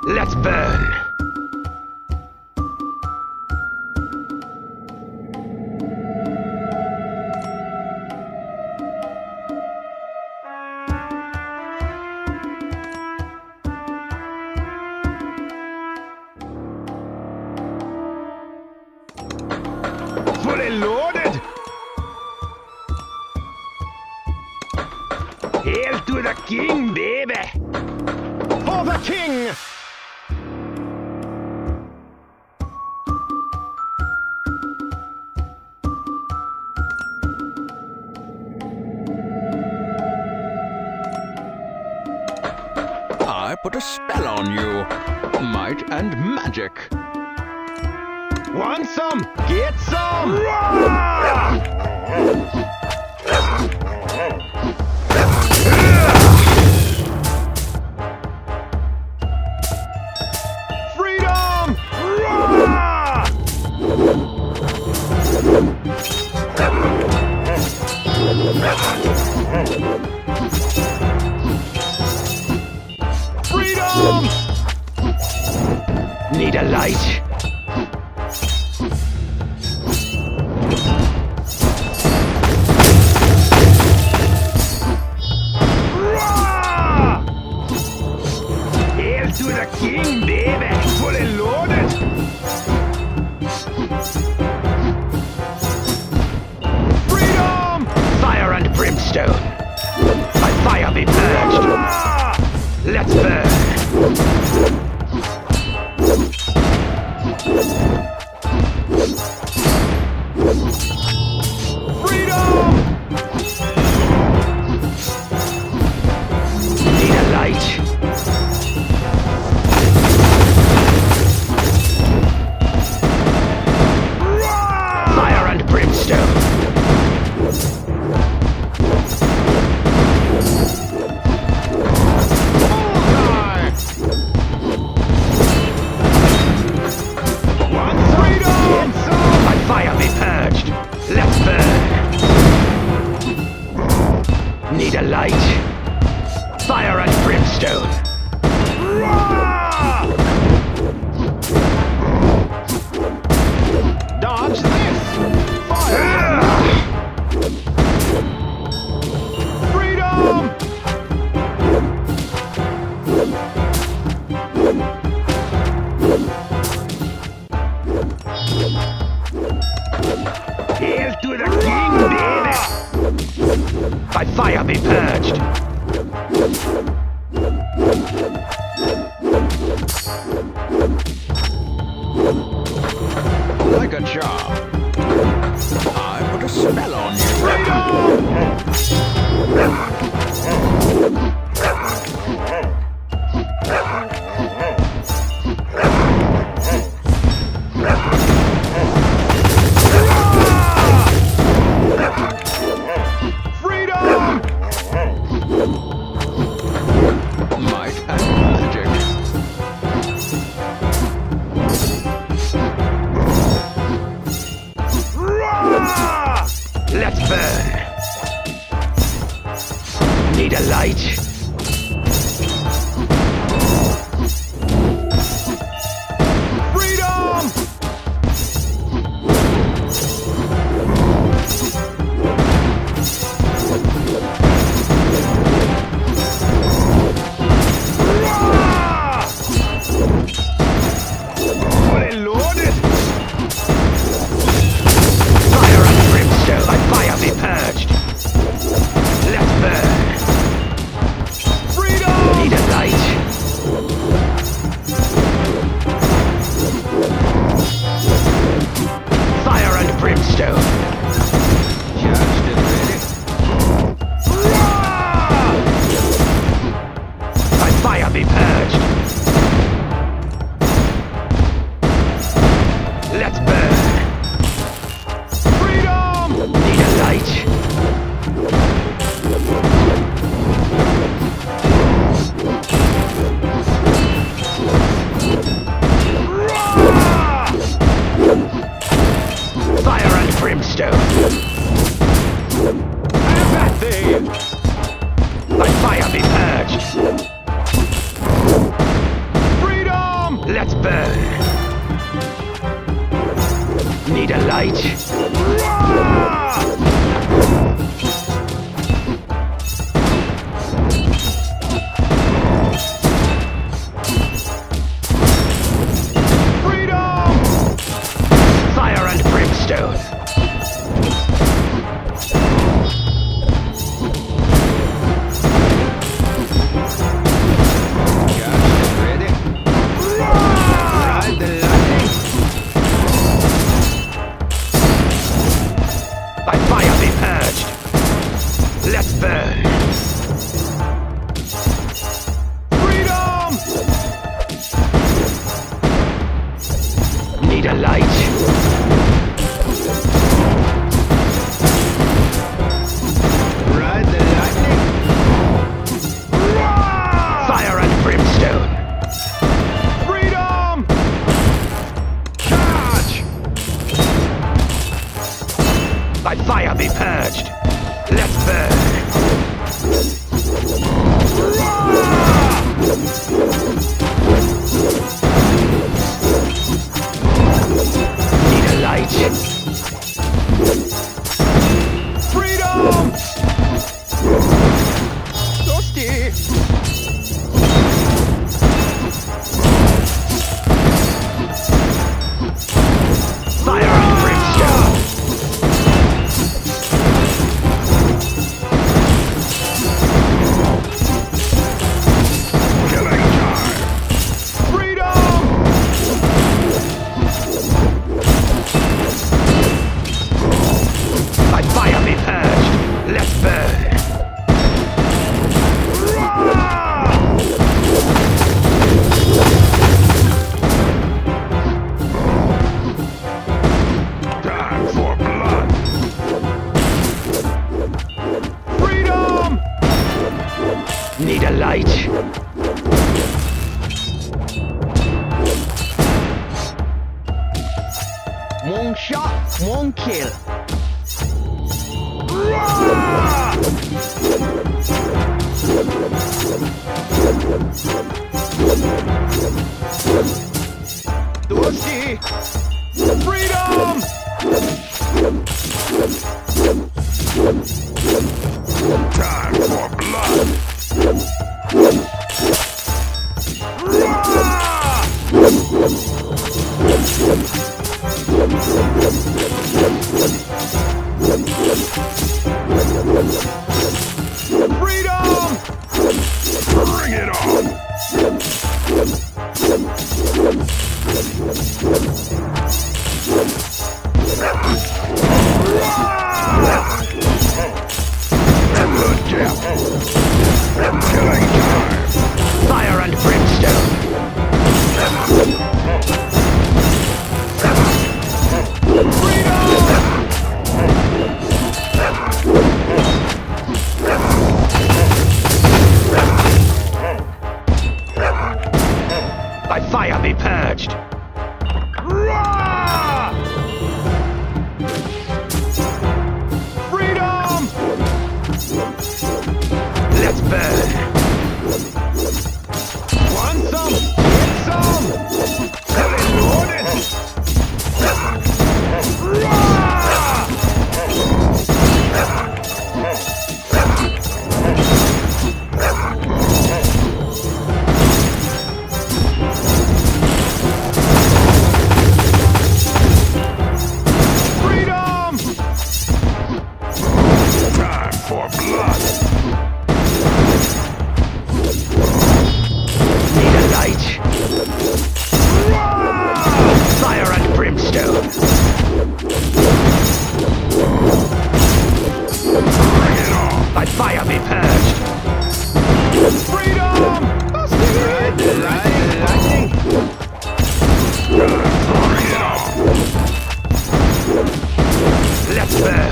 Let's burn! Fully loaded! Hail to the king, baby! For the king! I put a spell on you. Might and magic. Want some? Get some! Freedom! Freedom! Need a light? Hail to the king, baby! Fully loaded! Freedom! Fire and brimstone! By fire be purged! Let's burn! Freedom! Need a light? Fire and brimstone! By fire be purged! Let's burn! Need a light? Fire and brimstone! Dodge this! Fire! Freedom! Hail to the king, baby! By fire be purged! Like a charm. I put a spell on you. Freedom! Might and magic. Let's burn! Need a light? Freedom! Fully loaded! Fire and brimstone! By fire be purged! Let's burn! Freedom! Need a light? Fire and brimstone! Just it ready. By fire be purged! Let's burn! Freedom! Need a light? Fire and brimstone! Have that thing! By fire be purged! Freedom! Let's burn. Need a light? Freedom! Fire and brimstone. Ready? Ride the lightning. By fire be purged. Let's burn. Freedom! Need a light? Ride the lightning. Fire and brimstone. Freedom! Charge! By fire be purged. Let's burn. Need a light? Freedom! Toasty. Fire and brimstone. Killing time. Freedom! By fire be purged. Let's burn. Time for blood. Freedom! Need a light? One shot, one kill. Toasty. Freedom! Time for blood. Freedom! Bring it on! Killing time! Fire and brimstone! By fire be purged! Freedom! Let's burn! Want some? Get some! Selling orders! Freedom! Time for blood! Need a light? Fire and brimstone! Bring it on! By fire be purged! Freedom! Ride the lightning. Bring it on! Let's burn!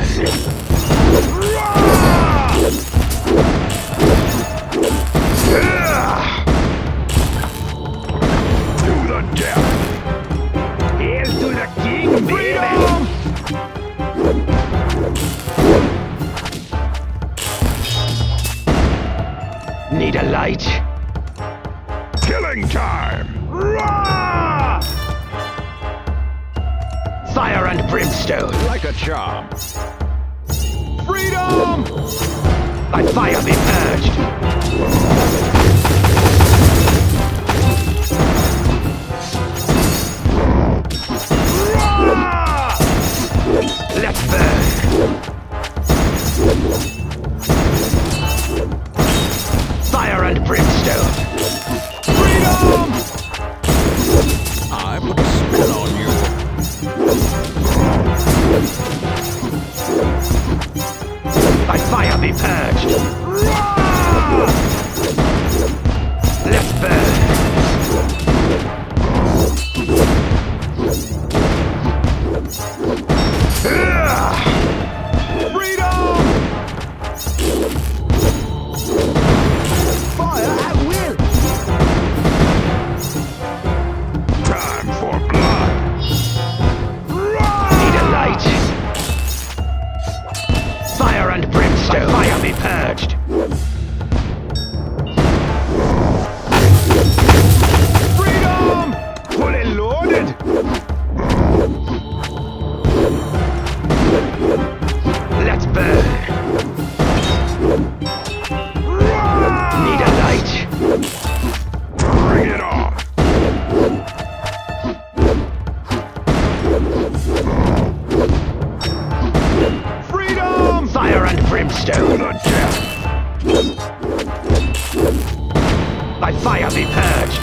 To the death! Here's to the king, freedom! Need a light? Killing time! Fire and brimstone. Like a charm. Freedom! By fire be purged. Let's burn. Fire and brimstone. Freedom! I put a spell on you. By fire be purged. Let's burn. Freedom! Fire at will! Time for blood. Need a light. Fire and brimstone. By fire be purged. Freedom! Fully loaded! Let's burn. Need a light. Bring it on! Freedom! Fire and brimstone. By fire be purged.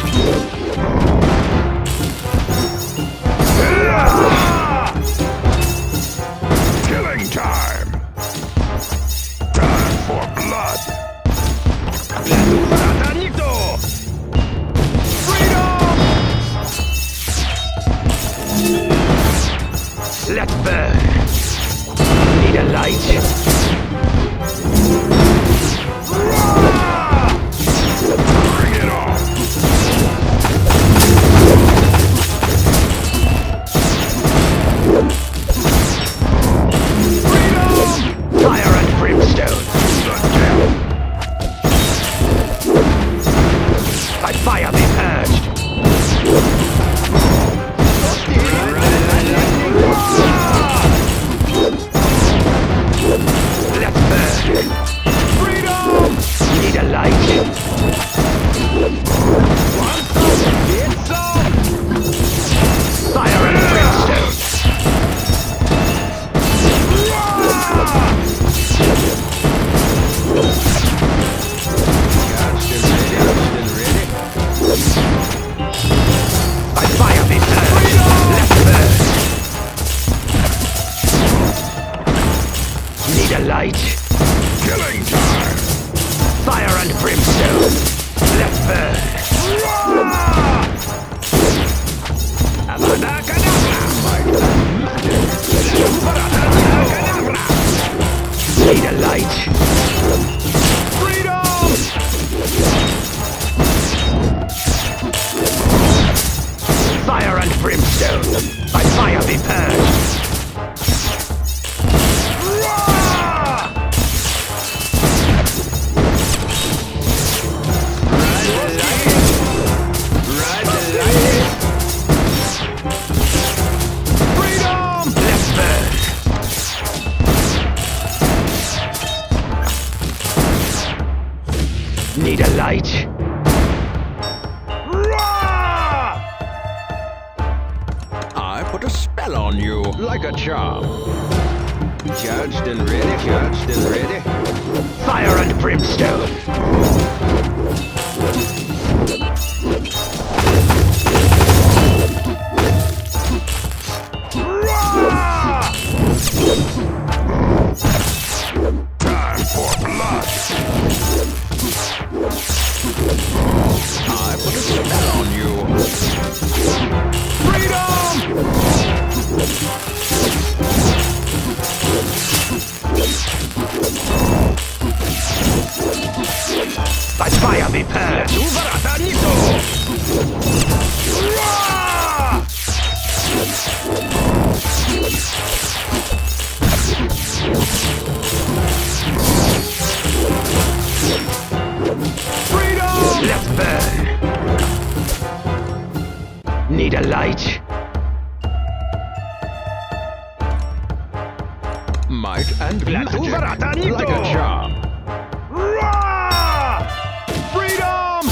Killing time! Time for blood! Freedom! Let's burn. Need a light. Bring it on! Fire and brimstone. By fire be purged. Let's burn. Freedom! Need a light. Get some! Fire and brimstone. By fire be purged. Let's burn. Need a light. Killing time! Fire and brimstone. Let's burn. Avada Kedavra. Need a light. Freedom! Fire and brimstone. By fire be purged. Freedom! Let's burn. Need a light. I put a spell on you. Like a charm. Charged and ready, charged and ready. Fire and brimstone. Time for blood. I put a spell on you. Freedom! By fire be purged. magic, like a charm. Roar! Freedom!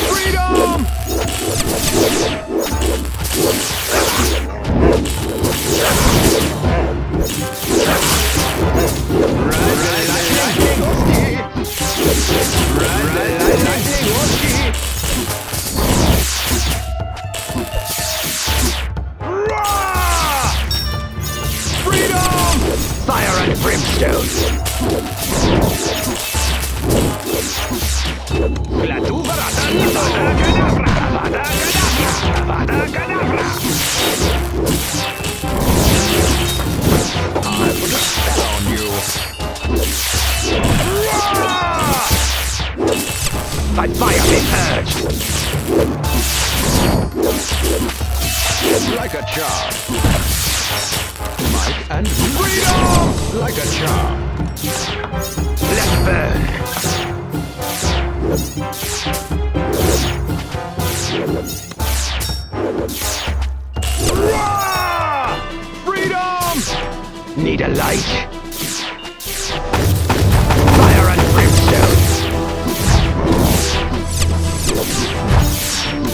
Freedom! Roar! Freedom! Fire and brimstone! I put a spell on you. By fire be purged! Like a charm. Might and freedom! Like a charm. Let's burn! Roar! Freedom! Need a light? Fire and brimstone!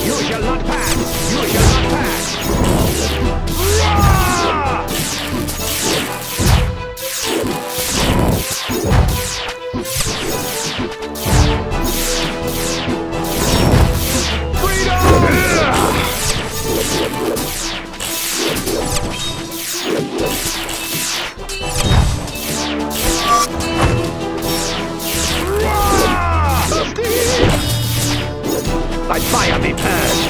You shall not pass! You shall not pass! Roar! By fire be purged!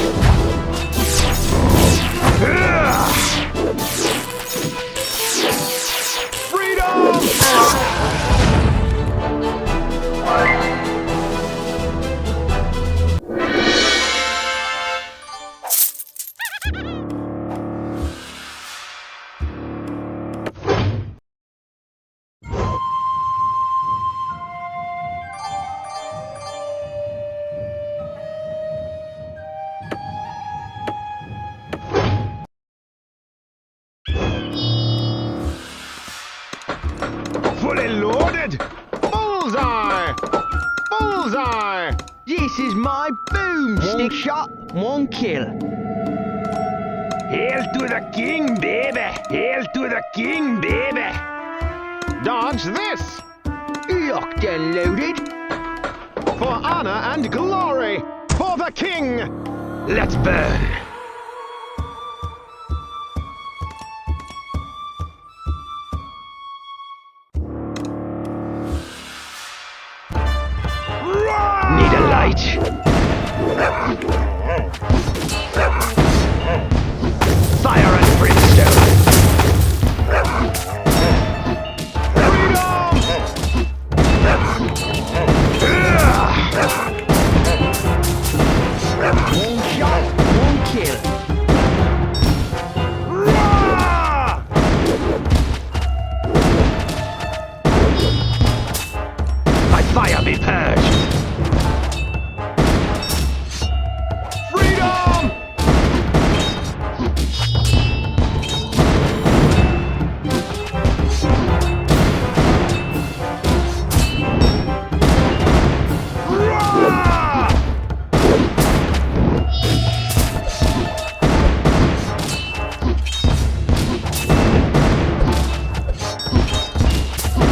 Freedom! Fully loaded! Bullseye! Bullseye! This is my boomstick shot, one kill. Hail to the king, baby! Hail to the king, baby! Dodge this! Locked and loaded. For honor and glory! For the king! Let's burn! Need a light? Fire and brimstone! One shot, one kill. By fire be purged! Freedom!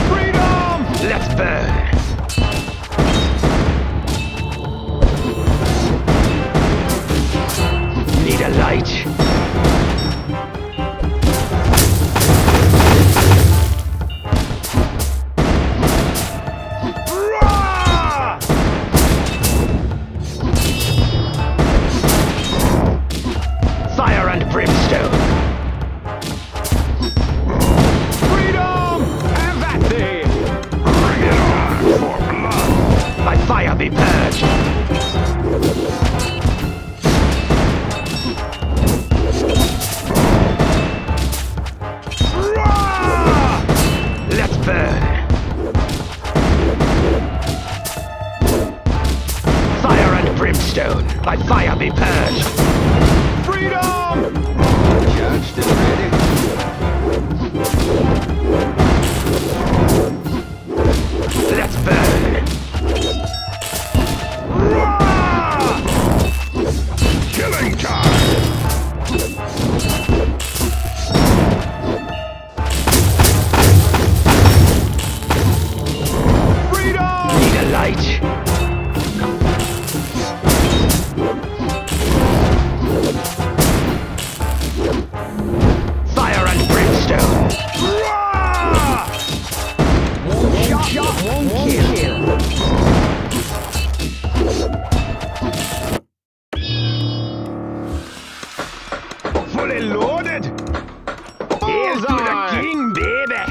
Freedom! Let's burn! Need a light? Roar! Fire and brimstone! Freedom! Have that thing! Bring it on for blood! By fire be purged! loaded. Hail to the king, baby.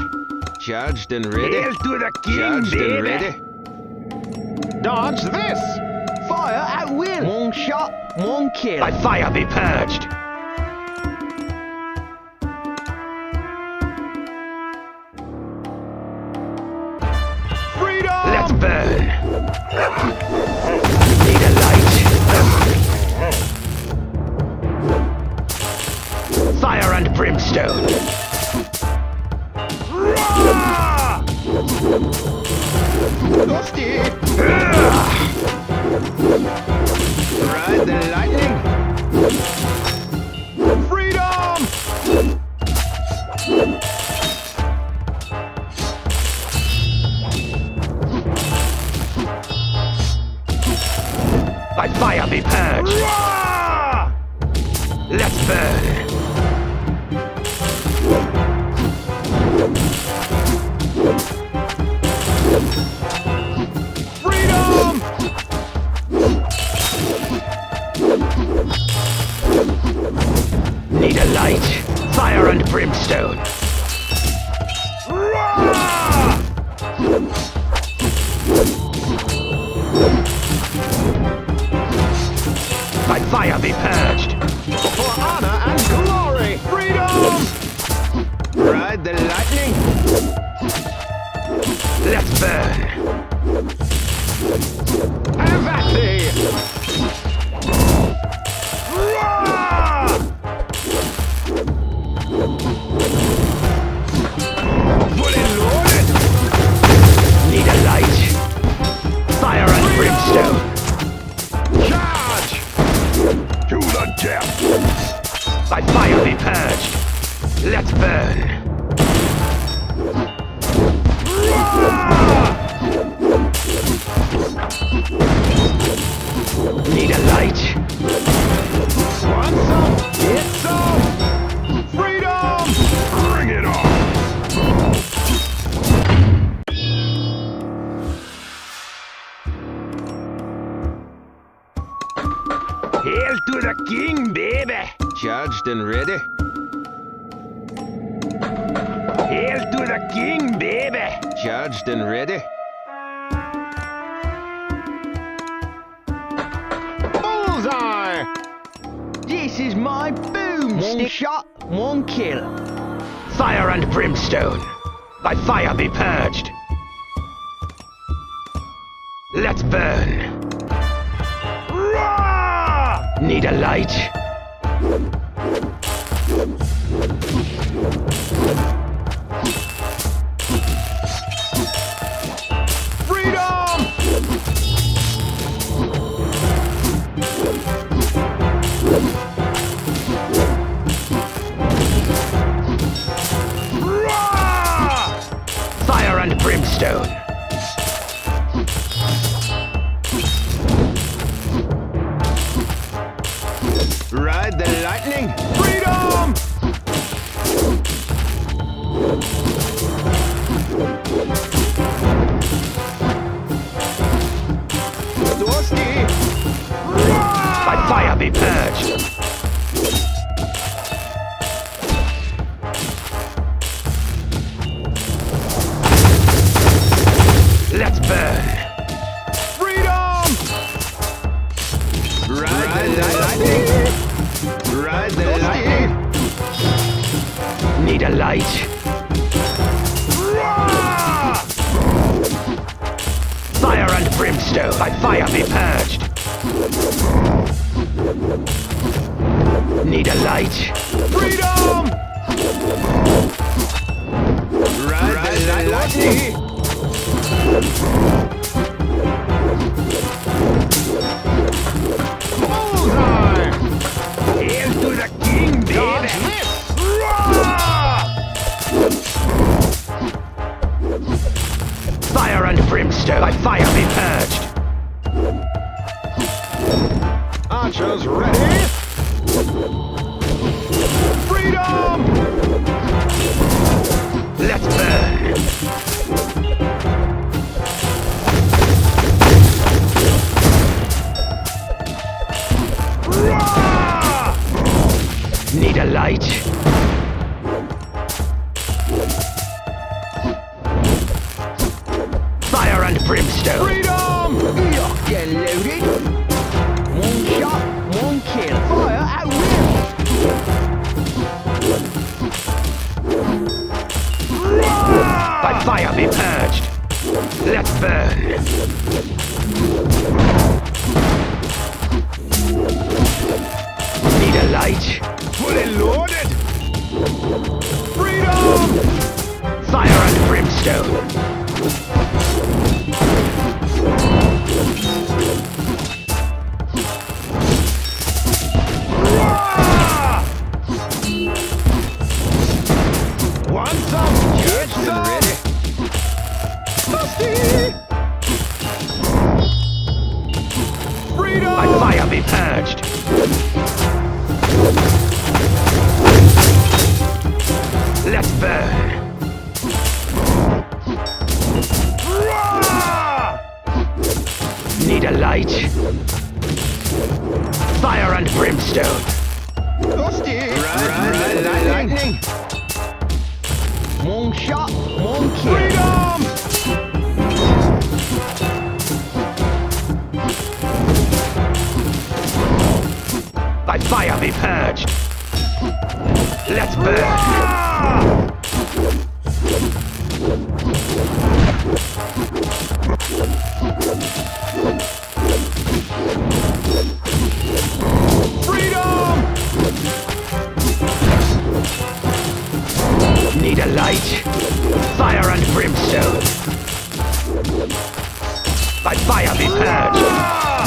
Charged and ready. Hail to the king, Charged baby. and ready. Dodge this. Fire at will. One shot, one kill. By fire be purged. Freedom! Let's burn. Need a light. Fire and brimstone. Roar! Dusty! Ride the lightning. Freedom! By fire be purged. Roar! Let's burn. Freedom! Need a light. Fire and brimstone. Roar! By fire be purged. For honor and glory! Freedom! Ride the lightning. Let's burn. Have at thee! Roar! Fully loaded. Need a light. Fire and brimstone. Charge! To the death. By fire be purged. Let's burn. Need a light. Want some? Get some! Freedom! Bring it on. Hail to the king, baby. Charged and ready. Hail to the king, baby. Charged and ready. Bullseye! This is my boomstick. One shot, one kill. Fire and brimstone. By fire be purged. Let's burn. Roar! Need a light. Freedom! Roar! Fire and brimstone. Ride the lightning. Freedom! Dusty! By fire be purged. Let's burn. Freedom! Ride the lightning. Ride the lightning. Need a light. Roar! Fire and brimstone. By fire be purged. Need a light. Freedom! Ride the lightning. Bullseye! Hail to the king, Dodge baby. this! Roar! Fire and brimstone. By fire be purged. Archers ready! Fire be purged. Let's burn. Need a light? Fully loaded. Freedom! Fire and brimstone. Rah! Want some? Get some. Ready? Dusty! Freedom! By fire be purged. Let's burn. Rah! Need a light? Fire and brimstone. Dusty! Right, lightning. One shot, one kill. Freedom! By fire be purged. Let's burn. Rah! Freedom! Need a light? Fire and brimstone. By fire be purged. Ah!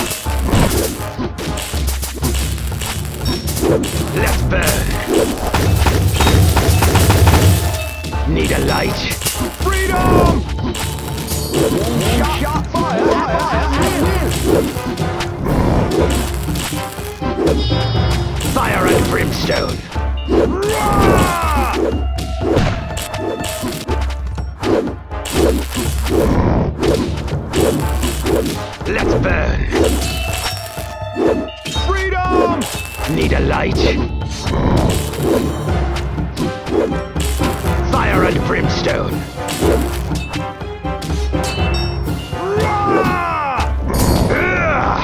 Let's burn. Need a light? Freedom! Shot fire. Fire and brimstone. Rah! Let's burn. Freedom! Need a light? Fire and brimstone. Rah! Ugh!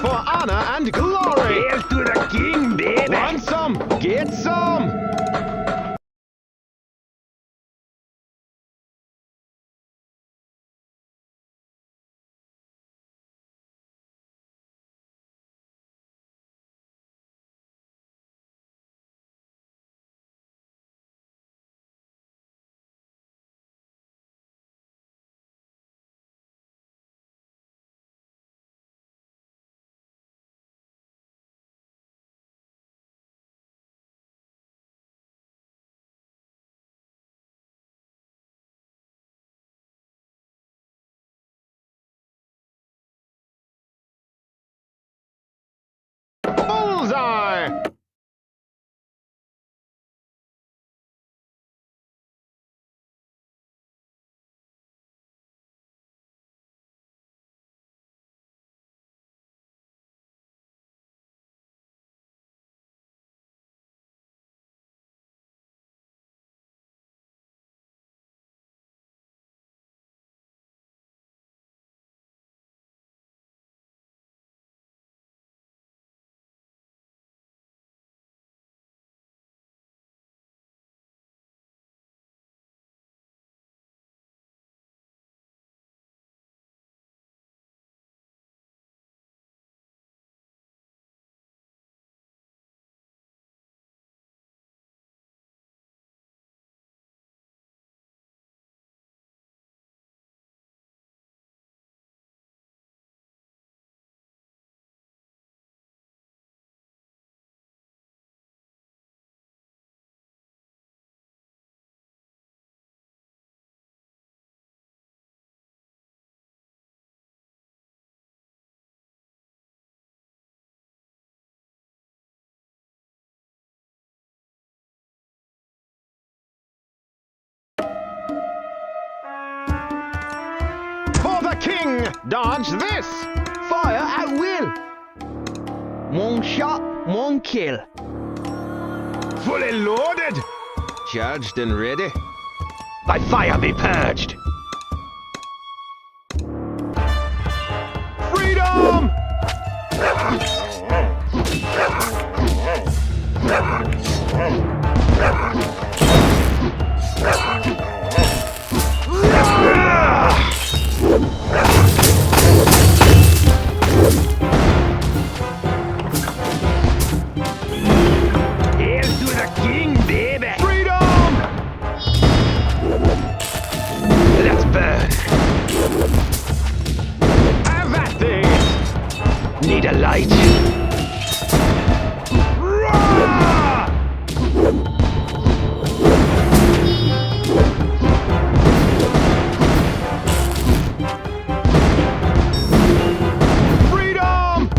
For honor and glory! Hail to the king, baby! Want some? Get some! Bullseye! For the king! Dodge this! at will. One shot, one kill. Fully loaded. Charged and ready. By fire be purged. Freedom! Hail to the king, baby. Freedom! Let's burn. Have that thing! Need a light. Roar! Freedom!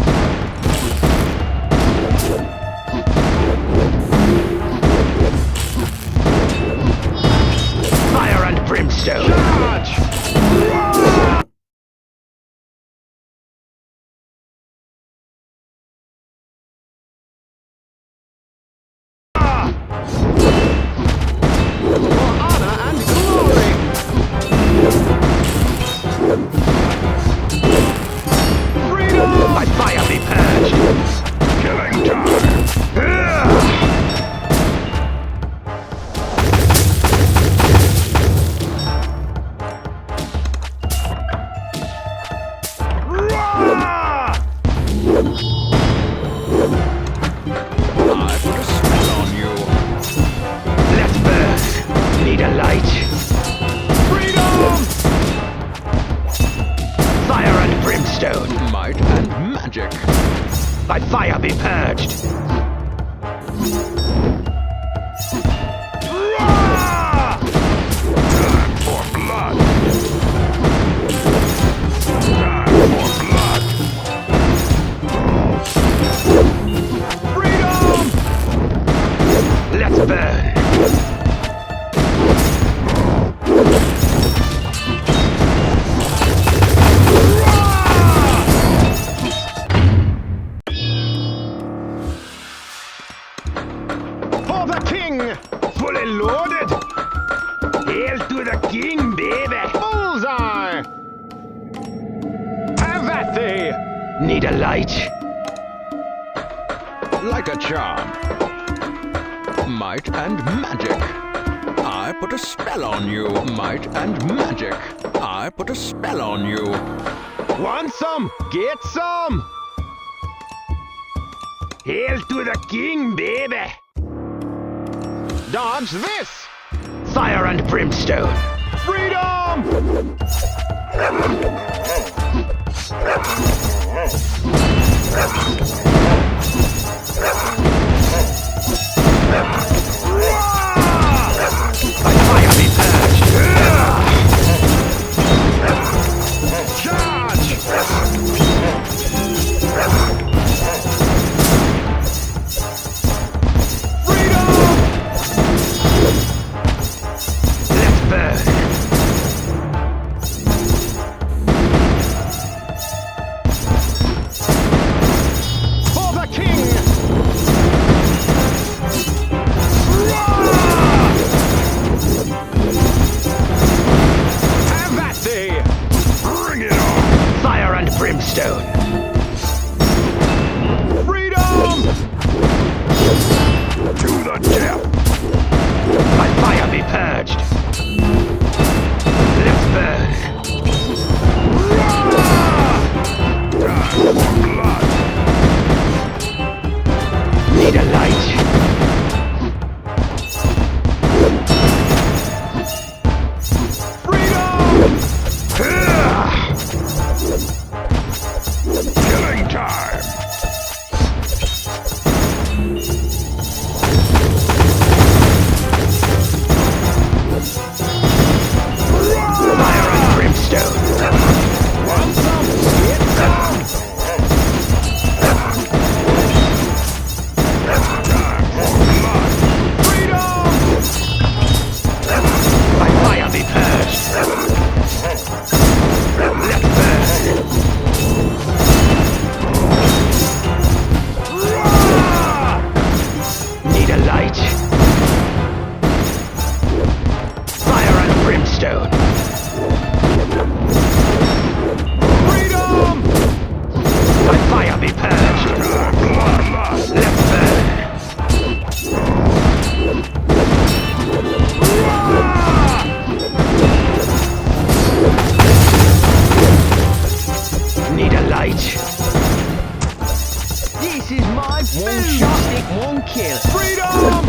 Fire and brimstone. Charge! Roar! For honor and glory! Freedom! By fire be purged. Killing time! Roar! I put a spell on you. Let's burn. Need a light. Freedom! Fire and brimstone. Might and magic. By fire be purged. Roar! Time for blood! Time for blood! Freedom! Let's burn. For the king! Fully loaded! Hail to the king, baby. Bullseye! Have at thee! Need a light. Like a charm. Might and magic. I put a spell on you. Might and magic. I put a spell on you. Want some? Get some! Hail to the king, baby. Dodge this! Fire and brimstone. Freedom! By fire be purged. Charge! Freedom! Let's burn. kill. Freedom!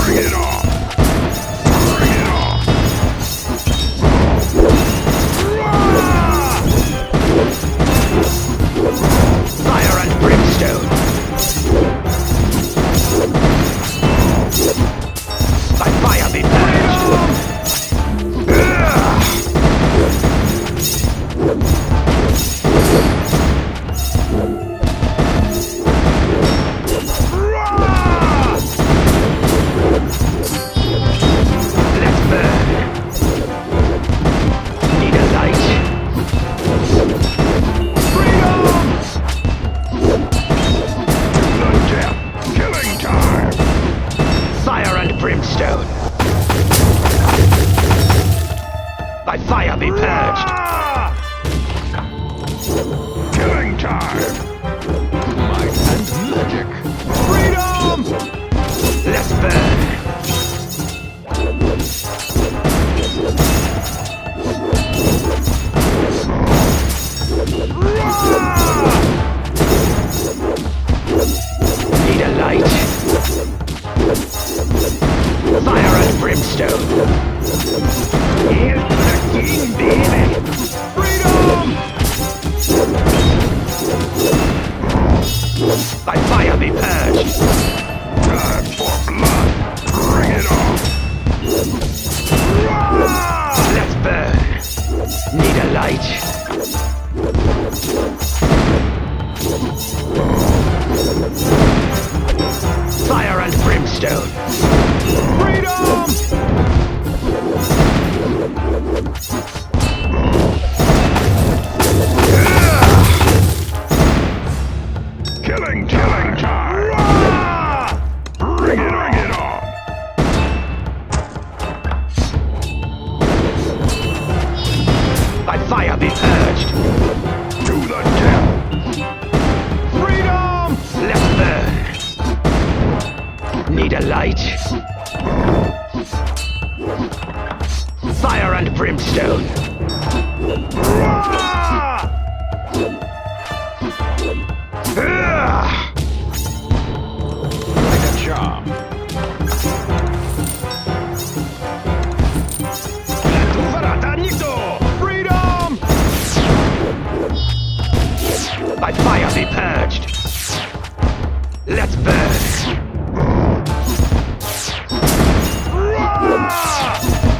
Bring it on! Bring it on! Fire and brimstone. By fire be purged. Let's burn. Need a light. Freedom! The death! Killing time! Fire and brimstone. By fire be purged. Killing time! Might and magic. Freedom! Let's burn. Need a light. Fire and brimstone. Hail to the king, baby. Freedom! By fire be purged. Time for blood! Bring it on! Let's burn. Need a light. Fire and brimstone. Freedom! Killing time! Bring it on! By fire be purged. To the death! Freedom! Let's burn. Need a light. Fire and brimstone. Like a charm. Freedom! By fire be purged. Let's burn.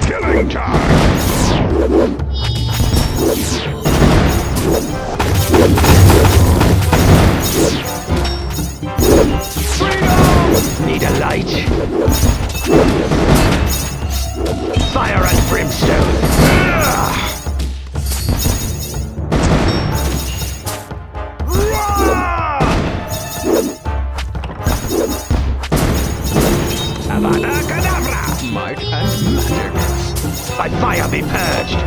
Killing time! Freedom! Need a light. Fire and brimstone. Avada Kedavra! Might and magic. By fire be purged.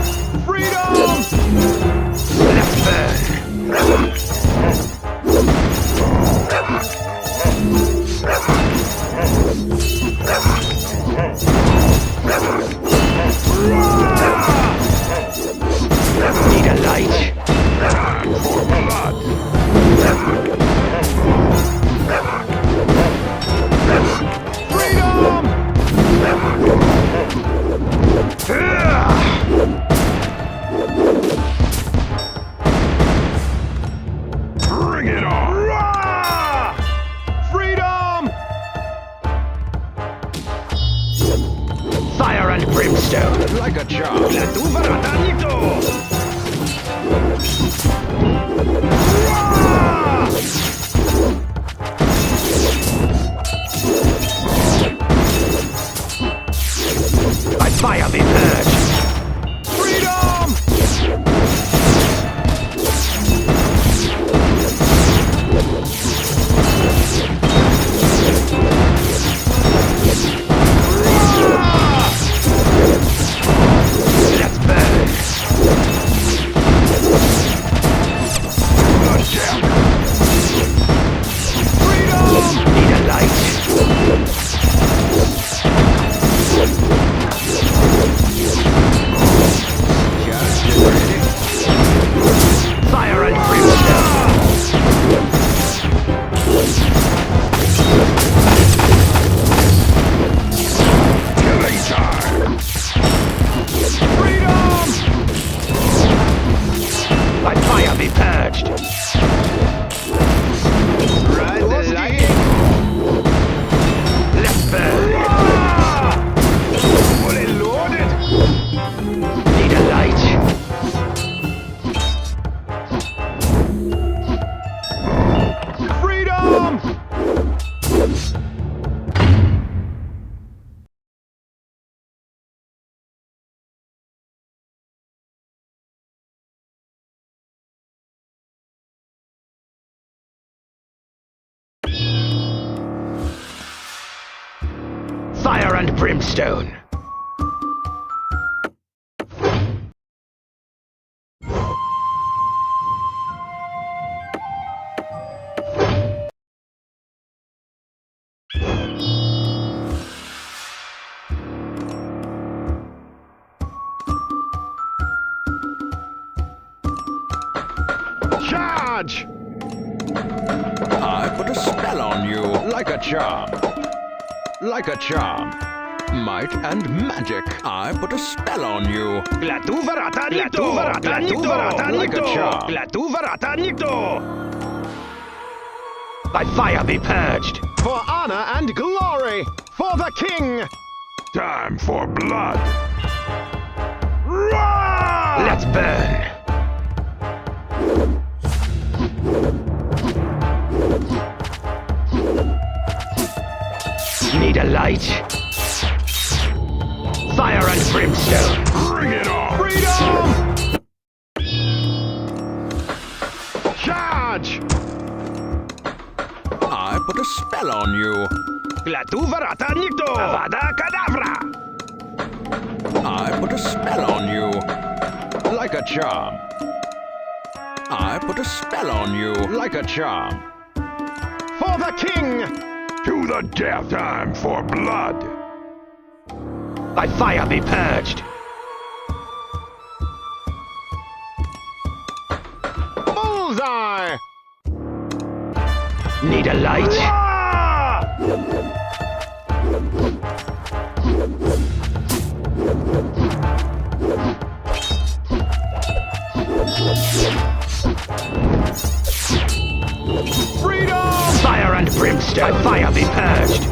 Freedom! Let's burn. Need a light. For blood! Freedom! Bring it on! Freedom! Fire and brimstone. Like a charm. By fire be purged. Freedom! Let's burn. The death! Fire and brimstone. Charge! I put a spell on you. Like a charm. Like a charm. Might and magic. I put a spell on you. Glatuvarata Nito! Like a charm. Glatuvarata Nito! By fire be purged! For honor and glory! For the king! Time for blood! Roar! Let's burn! Need a light? Fire and brimstone! Bring it on! Freedom! Charge! I put a spell on you. Glatuvarata Nito! Avada Kedavra! I put a spell on you. Like a charm. I put a spell on you. Like a charm. For the king! To the death! Time for blood! By fire be purged! Bullseye! Need a light? Freedom! Fire and brimstone! By fire be purged!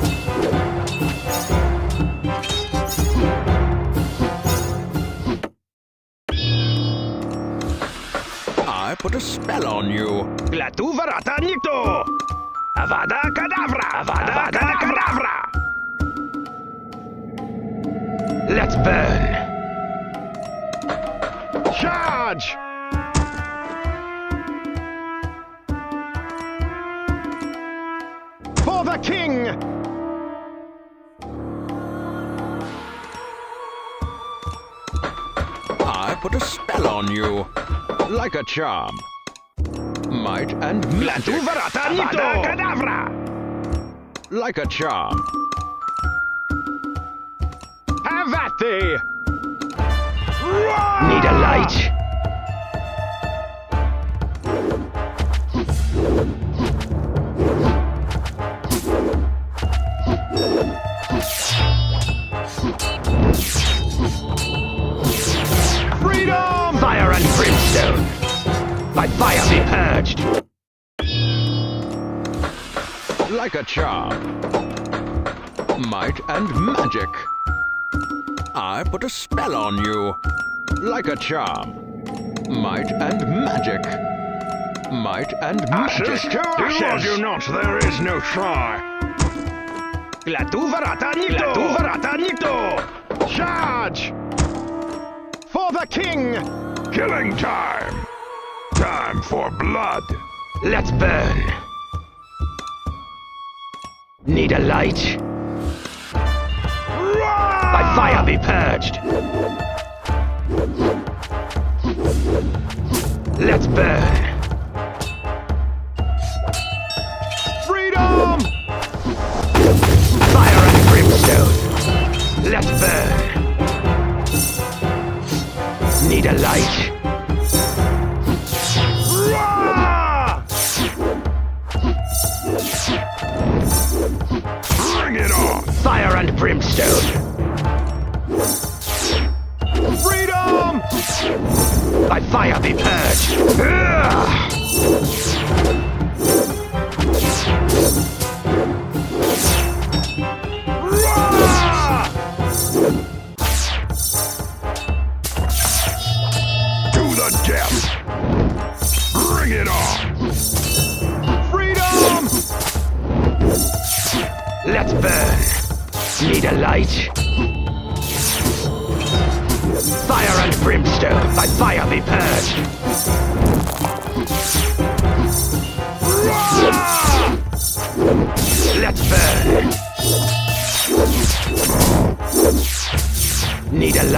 I put a spell on you. Glatuvarata Nito! Avada Kedavra! Avada Kedavra! Let's burn! Charge! For the king! I put a spell on you. Like a charm. Might and magic. Glatuvarata Nito! Avada Kedavra! Like a charm. Have at thee! Need a light? Freedom! Fire and brimstone! By fire be purged! Like a charm. Might and magic. I put a spell on you. Like a charm. Might and magic. Might and Ashes magic. to ashes! Do not, there is no try. Glatuvarata Nito! Glatuvarata Nito! Charge! For the king! Killing time! Time for blood! Let's burn! Need a light? By fire be purged! Let's burn! Freedom! Fire and brimstone! Let's burn! Need a light? Bring it on! Fire and brimstone! Freedom! By fire be purged! Ugh! To the death! Bring it on! Freedom! Let's burn! Need a light? Fire and brimstone! By fire be purged! Let's burn!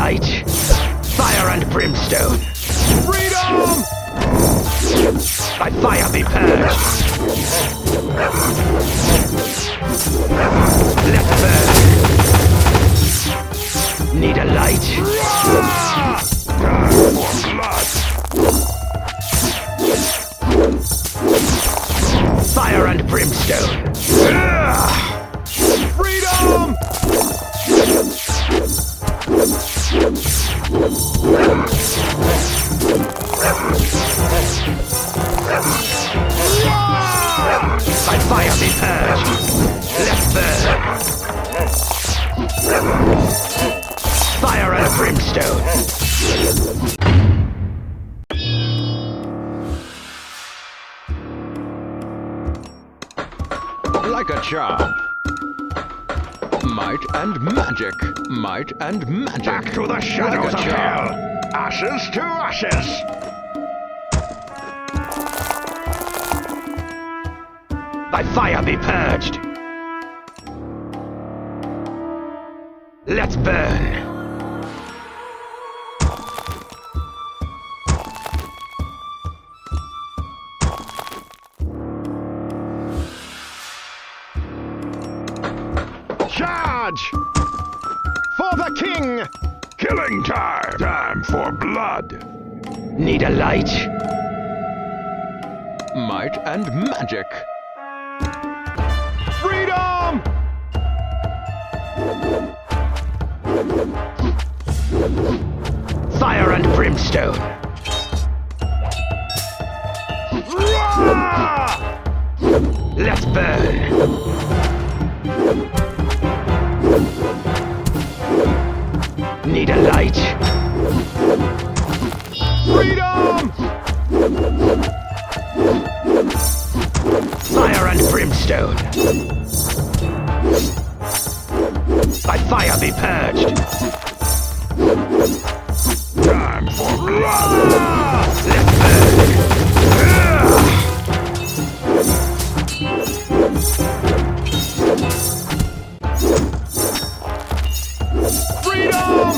light. Fire and brimstone. Freedom! By fire be purged. Let burn. Need a light. Time for blood. Fire and brimstone. Freedom! By fire be purged. Let burn. Fire and brimstone. Like a charm. Might and magic. Might and magic. Back to the shadows Like a of charm. hell. Ashes to ashes. By fire be purged. Let's burn. Charge! For the king! Killing time! Time for blood! Need a light. Might and magic. Freedom! Fire and brimstone. Rah! Let's burn. Need a light. Freedom! Fire and brimstone. By fire be purged. Time for blood! Let's burn. Freedom!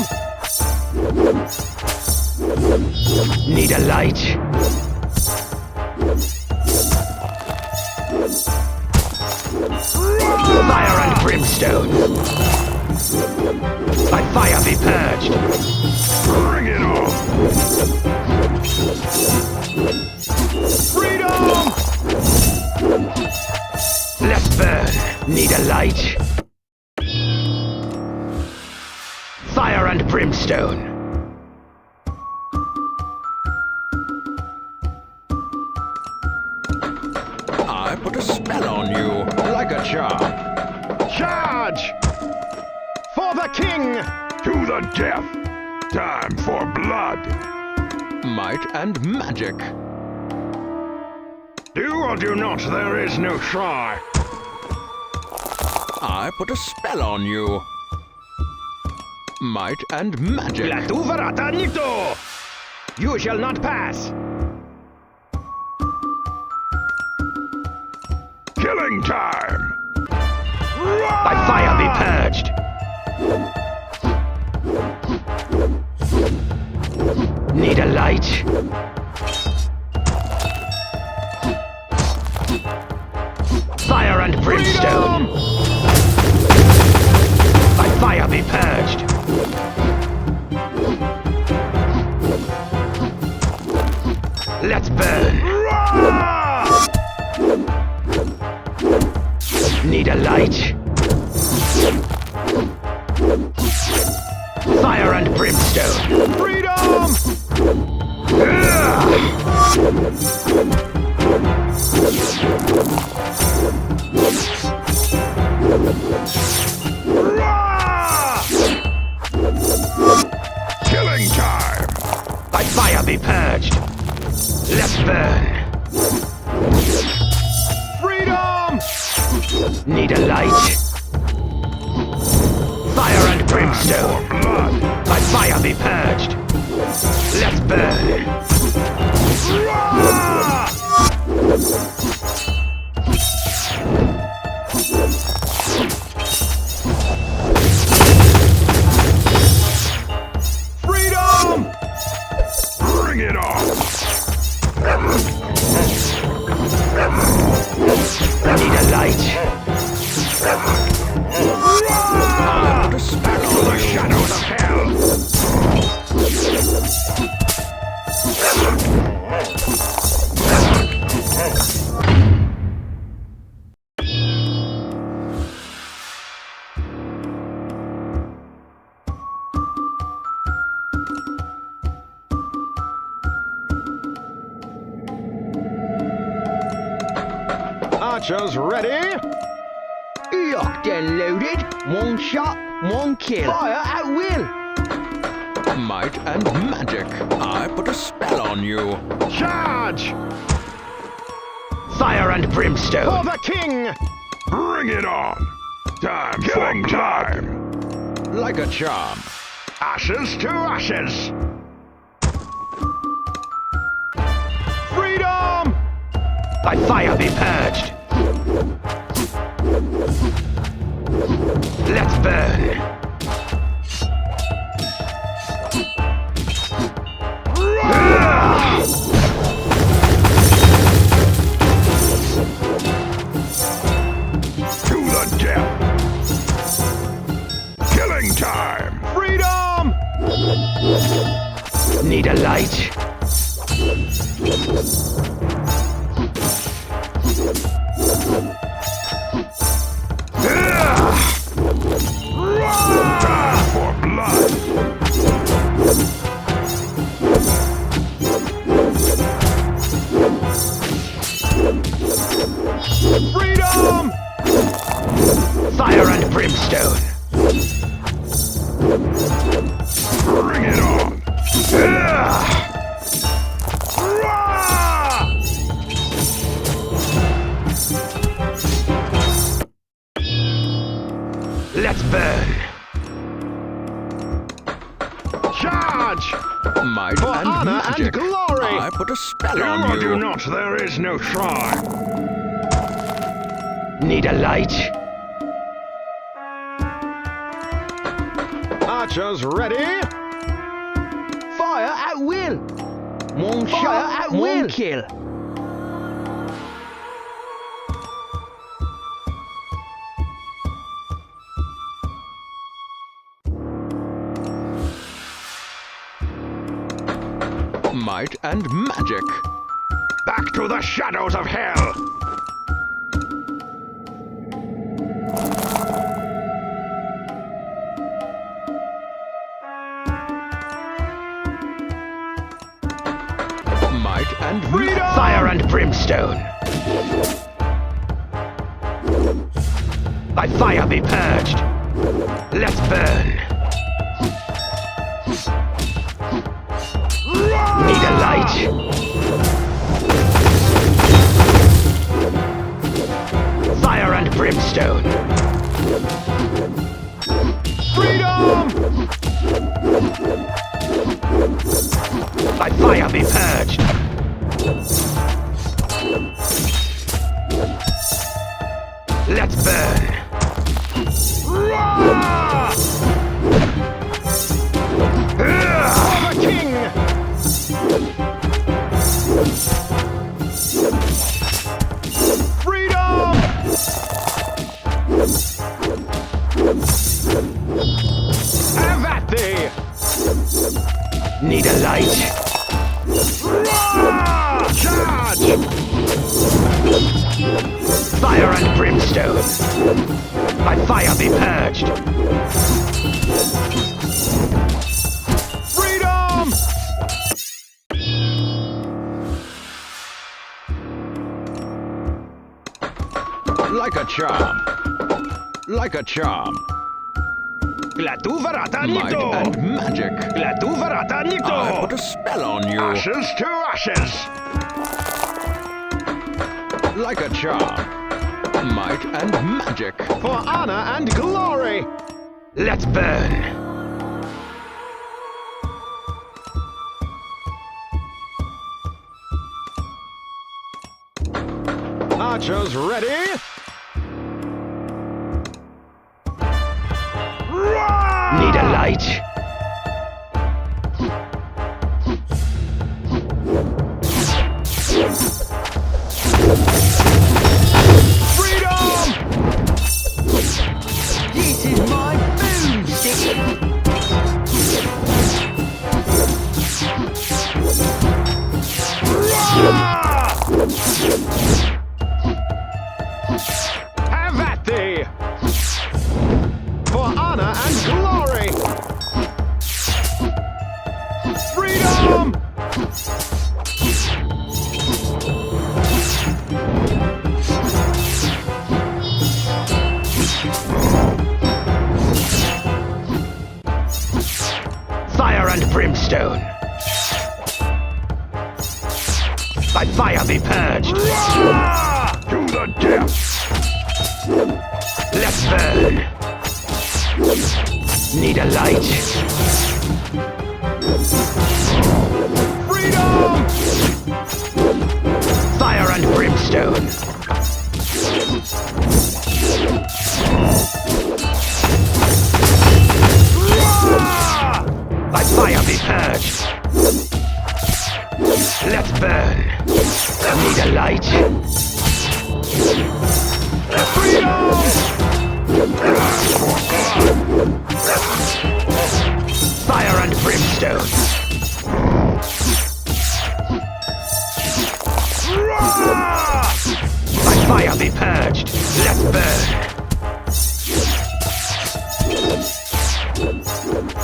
Need a light. Fire and brimstone. By fire be purged. Bring it on! Freedom! Let's burn. Need a light. Fire and brimstone. I put a spell on you. Like a charm. Charge! For the king! To the death! Time for blood! Might and magic. Do or do not, there is no try. I put a spell on you. Might and magic. Latuvarata Nito! You shall not pass. Killing time! By fire be purged. Need a light. Fire and brimstone. By fire be purged. Let's burn. Need a light. Fire and brimstone. Freedom! Killing time! By fire be purged. Let's burn. Freedom! Need a light. Fire and brimstone. Blood! By fire be purged. Let's burn. Archers ready. Locked and loaded. One shot, one kill. Fire at will. Might and magic. I put a spell on you. Charge! Fire and For brimstone. the king! Bring it on! Time for time! Like a charm. Ashes to ashes! Freedom! By fire be purged. Let's burn. To the death! Killing time! Freedom! Need a light? Time for blood! Freedom! Fire and brimstone. Bring it on! Let's burn. Charge! Might For and honor magic. and glory! I put a spell Do on or you. do not, there is no try! Need a light? Archers ready. Fire at will. One Fire shot, at one will. kill. Might and magic. Back to the shadows of hell! Might and Freedom! Fire and brimstone. By fire be purged. Let's burn. Need a light? Fire and brimstone. Freedom! By fire be purged. Let's burn. For the king! Freedom! Have at thee! Need a light? Charge! Fire and brimstone. By fire be purged. Freedom! like a charm. Like a charm. Glatuvarata Might Nito! and magic. Glatuvarata I put Nito! a spell on you. Ashes to ashes! Like a charm. Might and magic. For honor and glory! Let's burn. Archers ready? Need a light? Freedom! This is my boomstick. Have at thee! For honor and glory! Need a light? Freedom! Fire and brimstone. By fire be purged. Let's burn. Need a light? Freedom! Fire and brimstone. By fire be purged. Let's burn.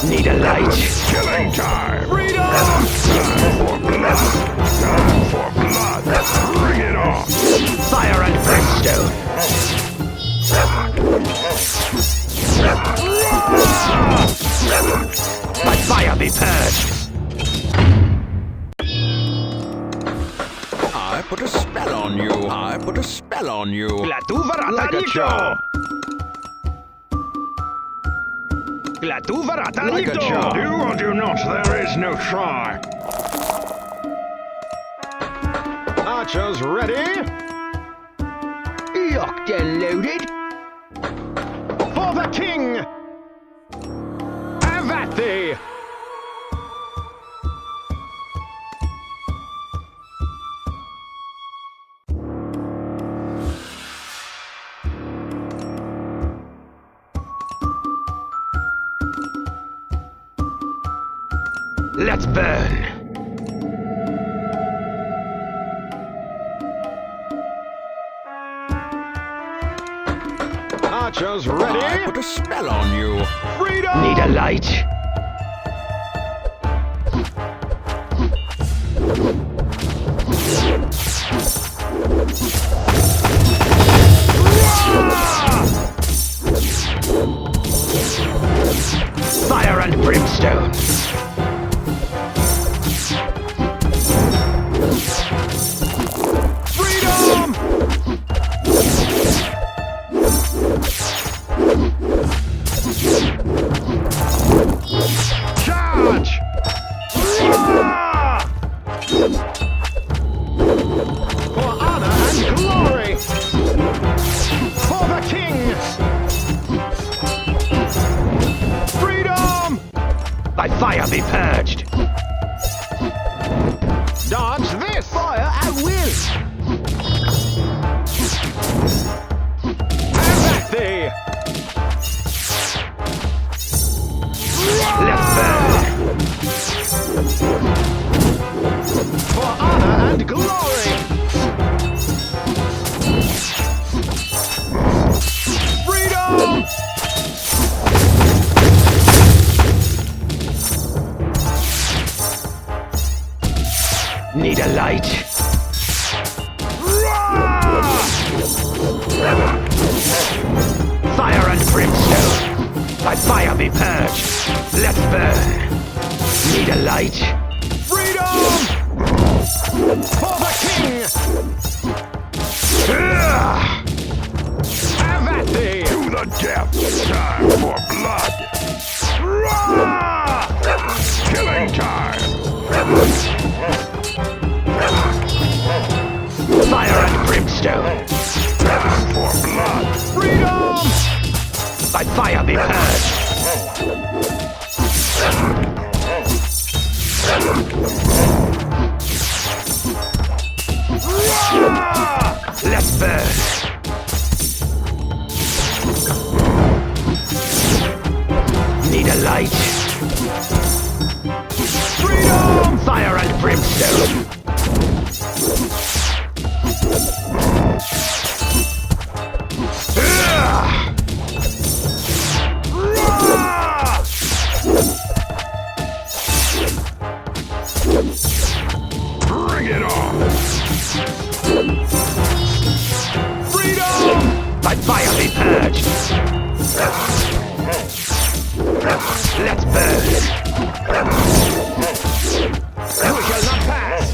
Need a light? Killing time. Freedom! Time for blood. Time for blood. Bring it on. Fire and brimstone. By fire be purged. I put a spell on you. I put a spell on you. Like a charm. Like a charm. Do or do not, there is no try. Archers ready? Locked and loaded. For the king! Have at thee! Let's burn. Archers I ready? put a spell on you. Freedom! Need a light? Fire and brimstone. Freedom! Charge! For honor and glory! For the king! Freedom! By fire be purged. Dodge this! Fire at will. Have at thee! Let's burn. For honor and glory! Freedom! Need a light? Fire and brimstone. By fire be purged. Let's burn. Need a light? Freedom! For the king! Have at thee! To the death. Time for blood. Killing time. Fire and brimstone. Time for blood. Freedom! By fire be purged. Let's burn. Need a light? Freedom! Fire and brimstone. Bring it on. Freedom! By fire be purged. Let's burn. You shall not pass!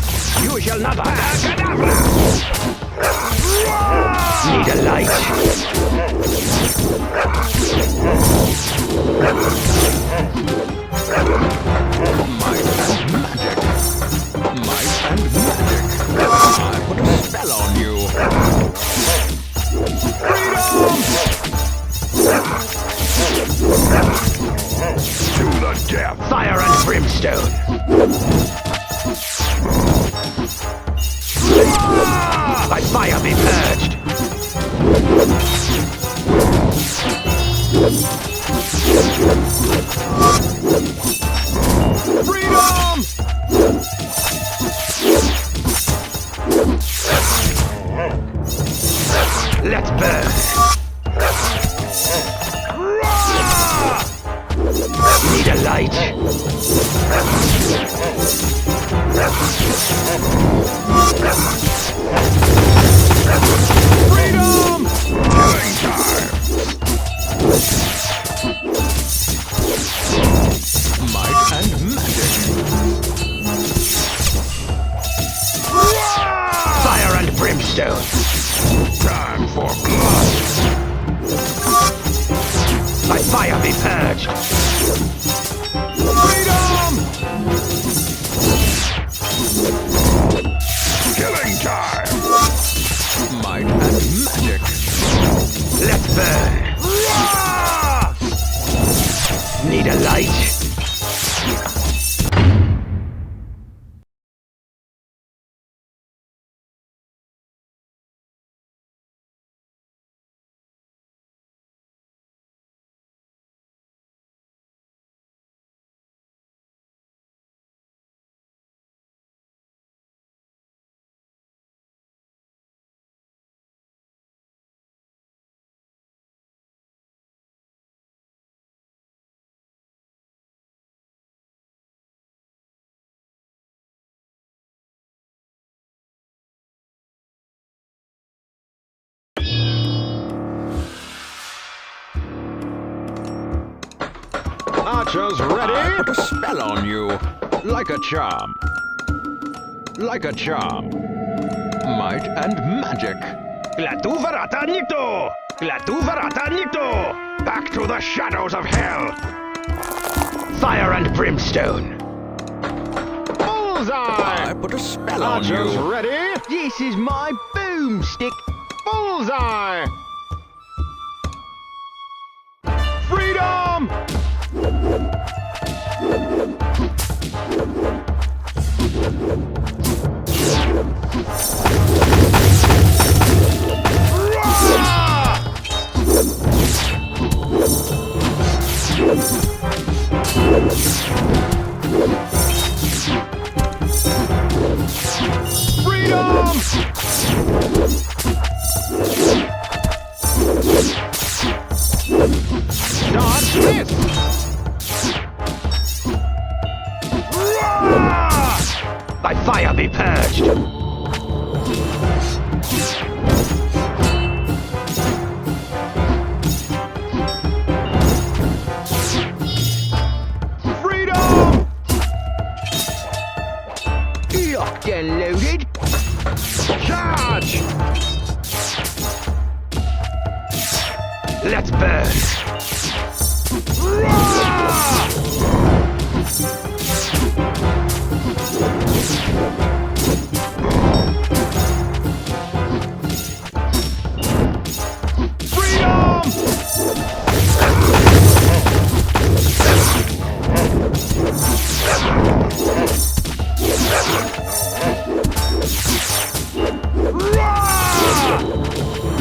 You shall not pass! Need a light? Might and magic. Might and magic. I put a spell on you. To the death. Fire and brimstone. By fire be purged. Freedom! Let's burn. Need a light. Freedom! Killing time. Might and magic. Fire and brimstone. Time for blood. By fire be purged. Freedom! Killing time. Might and magic. Let's burn. Need a light. Archers ready? I put a spell on you. Like a charm. Like a charm. Might and magic. Glatuvarata Nito! Glatuvarata Nito! Back to the shadows of hell! Fire and brimstone. Bullseye! I put a spell on Archers you. ready? This is my boomstick. Bullseye! Freedom! Freedom! Dodge this! By fire be purged! Freedom! Locked and loaded. Charge! Let's burn! Freedom!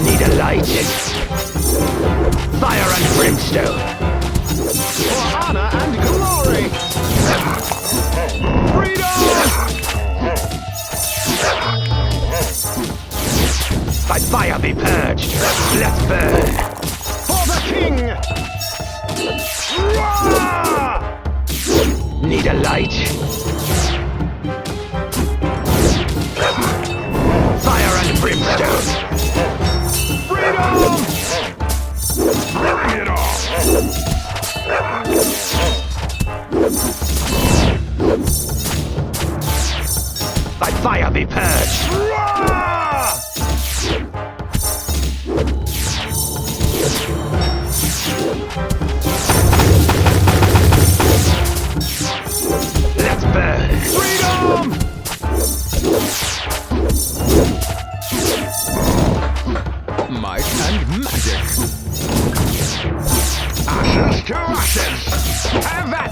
Need a light. Fire and brimstone. For honor and glory. Freedom! By fire be purged. Let's burn. For the king. Need a light. Fire and brimstone. Freedom! Bring it on. By fire be purged.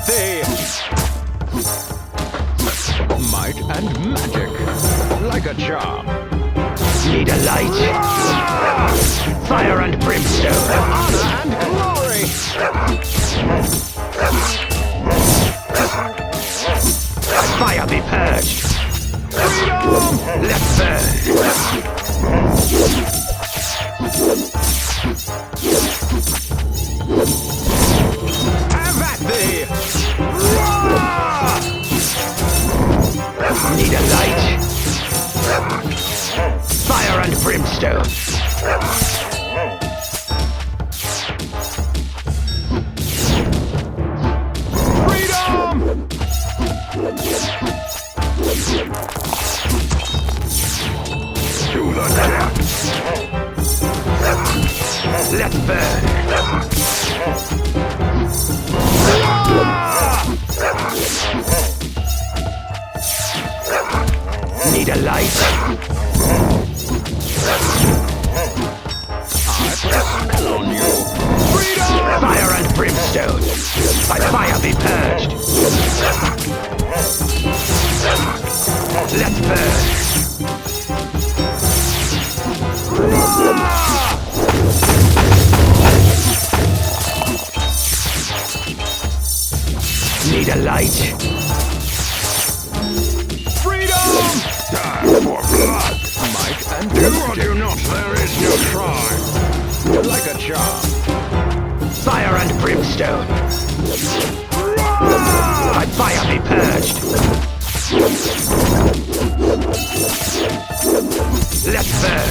thee! Might and magic. Like a charm. Need a light? Fire and brimstone. Honor and glory! Fire be purged. Freedom! Let's burn. Have at thee! Roar! Need a light? Fire and brimstone. Freedom! To the death. Let's burn. Need a light? I put a spell on you. Freedom! Fire and brimstone. By fire be purged. Let's burn. Need a light? Freedom! Time for blood. Might and Do or magic. do not, there is no try. Like a charm. Fire and brimstone. By fire be purged. Let's burn.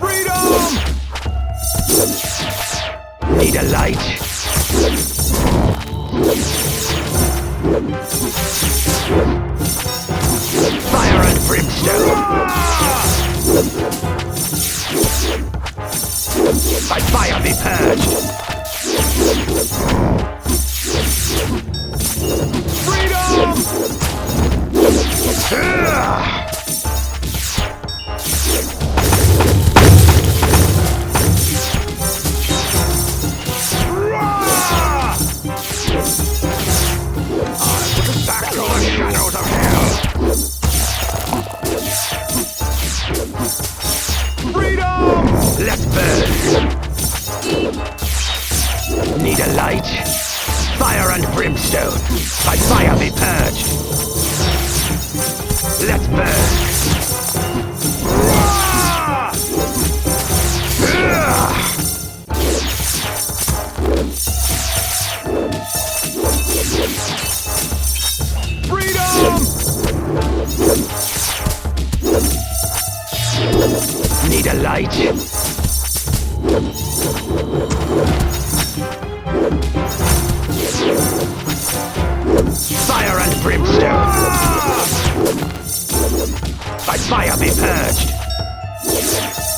Freedom! Need a light? Fire and brimstone. By fire be purged. Freedom! Roar! Back to the shadows of hell! Freedom! Let's burn. Need a light? Fire and brimstone. By fire be purged. Let's burn. Freedom! Need a light? Fire and brimstone. By fire be purged.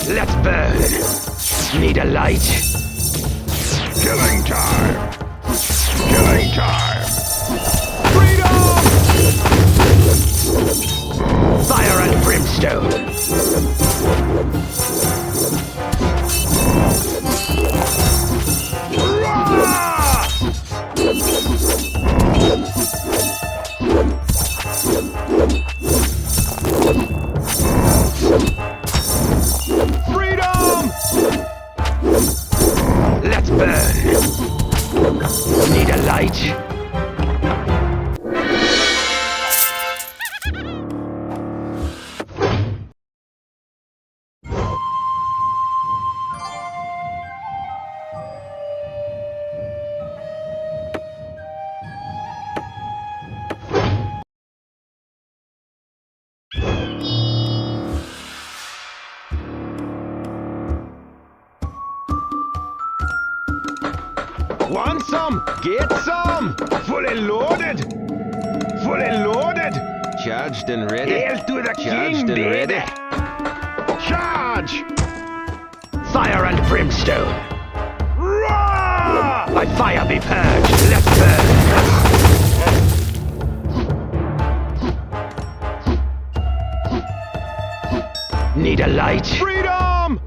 Let's burn. Need a light? Killing time. Killing time. Freedom! Fire and brimstone. Freedom! Let's burn. Need a light? Want some? Get some! Fully loaded! Fully loaded! Charged and ready. Hail to the Charged king, and baby! ready. Charge! Fire and brimstone. Roar! By fire be purged. Let's burn. Need a light? Freedom!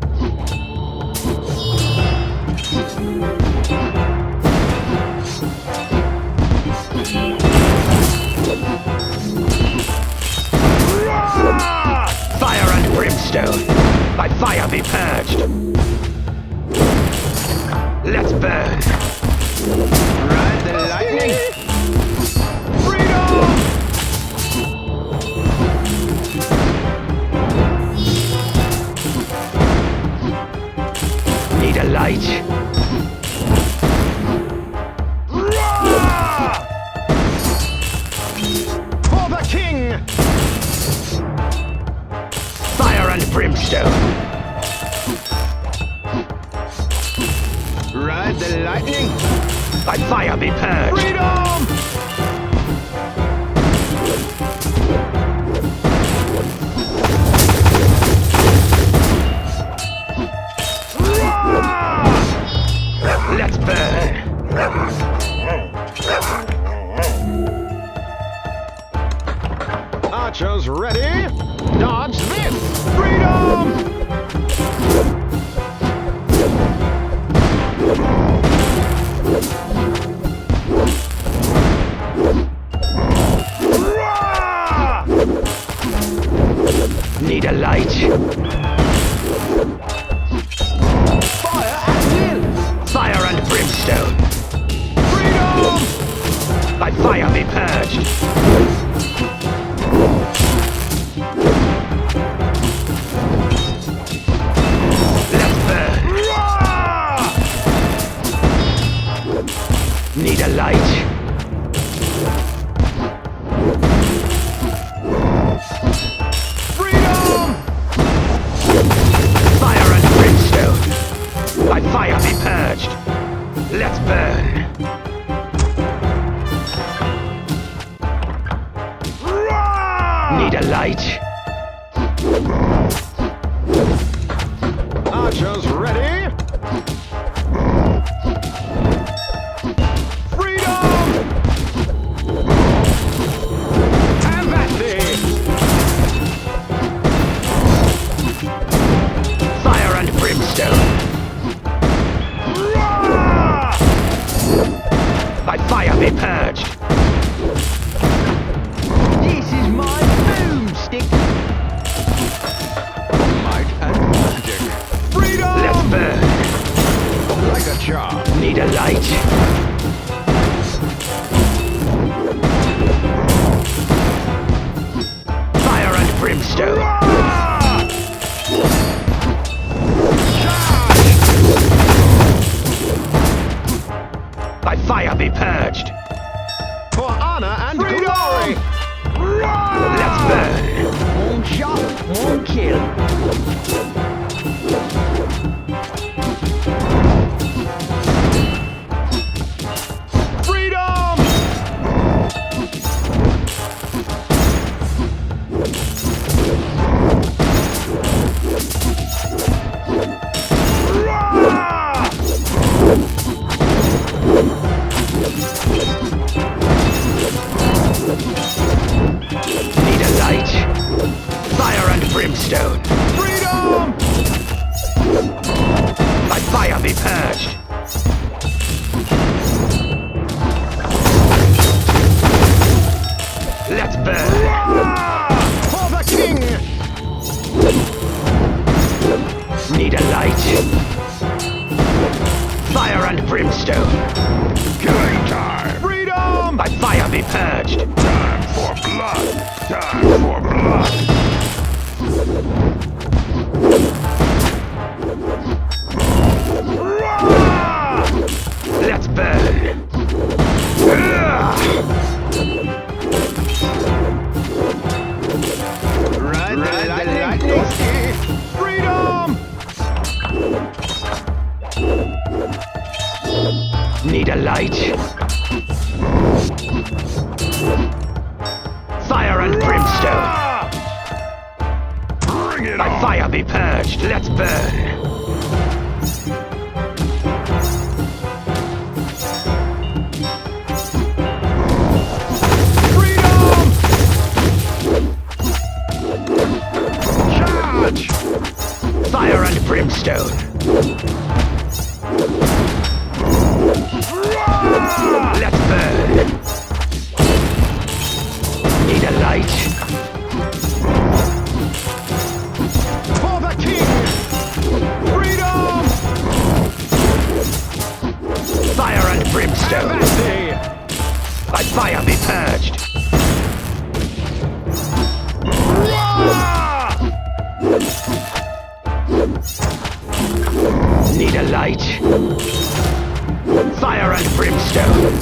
burn. Ride the lightning. Freedom! Need a light. Roar! For the king! Fire and brimstone. Ride the lightning. By fire be purged. Freedom! Roar! Let's burn. Archers ready. Dodge this. Freedom! Roar! Need a light. Fire at will. Fire and brimstone. Freedom! By fire be purged. Let's burn. Roar! Need a light. Freedom! Fire and brimstone. By fire be purged. Let's burn. Roar! Need a light. Archers ready. Freedom! And that's it. Fire and brimstone. Roar! By fire be purged. This is my boomstick. Might and magic. Freedom! Let's burn. Like a charm. Need a light. Fire and brimstone. Roar! By fire be purged. For honor and glory. Roar! Let's burn. One shot, one kill. Freedom! Roar! Need a light. Fire and brimstone. Freedom! By fire be purged. Let's burn. Roar! For the king! Need a light. Fire and brimstone. Killing time. Freedom! By fire be purged. Time for blood. Time for blood. Roar! Let's burn. Ride the lightning. Freedom! Need a light. Fire and brimstone. Bring it By on. fire be purged. Let's burn. Freedom! Charge! Fire and brimstone. Roar! Let's burn. Need a light. For the king! Freedom! and brimstone. Have at thee! By fire be purged. Need a light? Fire and brimstone.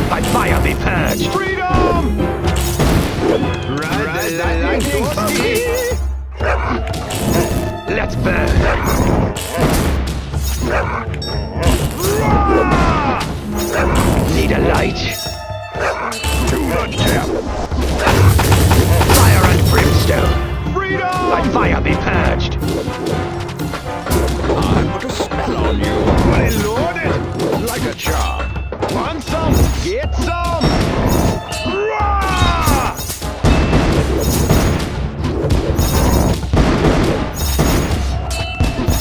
By fire be purged. Freedom! Ride the lightning steed! Let's burn. Need a light? To the depth. Fire and brimstone. Freedom! By fire be purged. I put a spell on you. Fully loaded! Like a charm. Want some? Get some! Rah!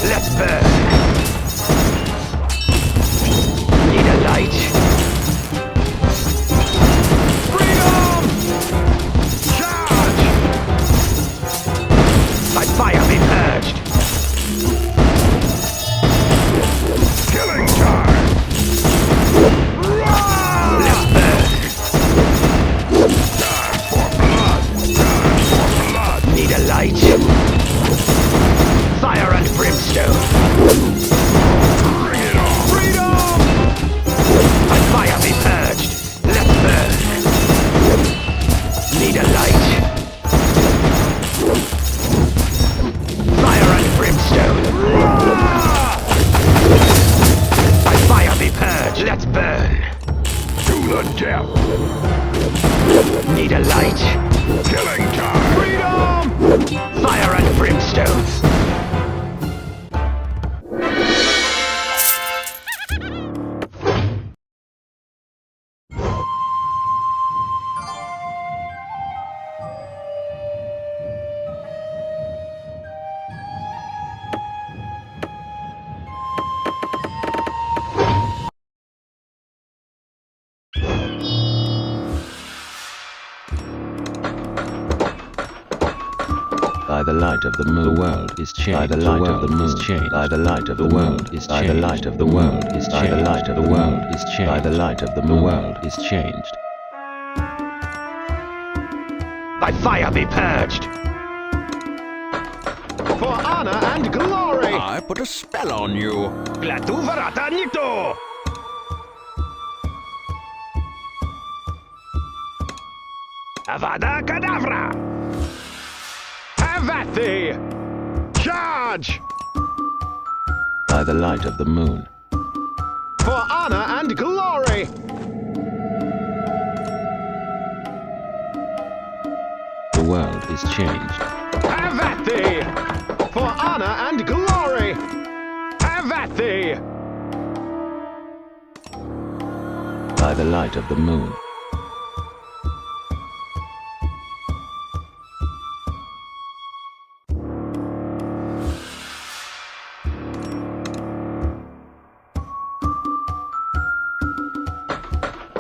Let's burn. Need a light? Freedom! Charge! By fire be purged. Killing time. Let's burn. Time for blood. Time for blood. Need a light? Fire and brimstone. Bring it on. Freedom! By fire be purged. Let's burn. Need a light? Fire and brimstone. By fire be purged. Let's burn. To the depth. Need a light? Killing time. Freedom! Fire and brimstone. By the light of the moon, the world is changed. By the light of the moon, is changed. By the light of the world is changed. By the light of the world is changed. By the light of the world is changed. By the light of the moon, world is changed. By fire be purged. For honor and glory! I put a spell on you. Glatu varata nikto! Avada Kedavra! Have at thee! Charge! By the light of the moon, For honor and glory! the world is changed. Have at thee! For honor and glory! Have at thee! By the light of the moon,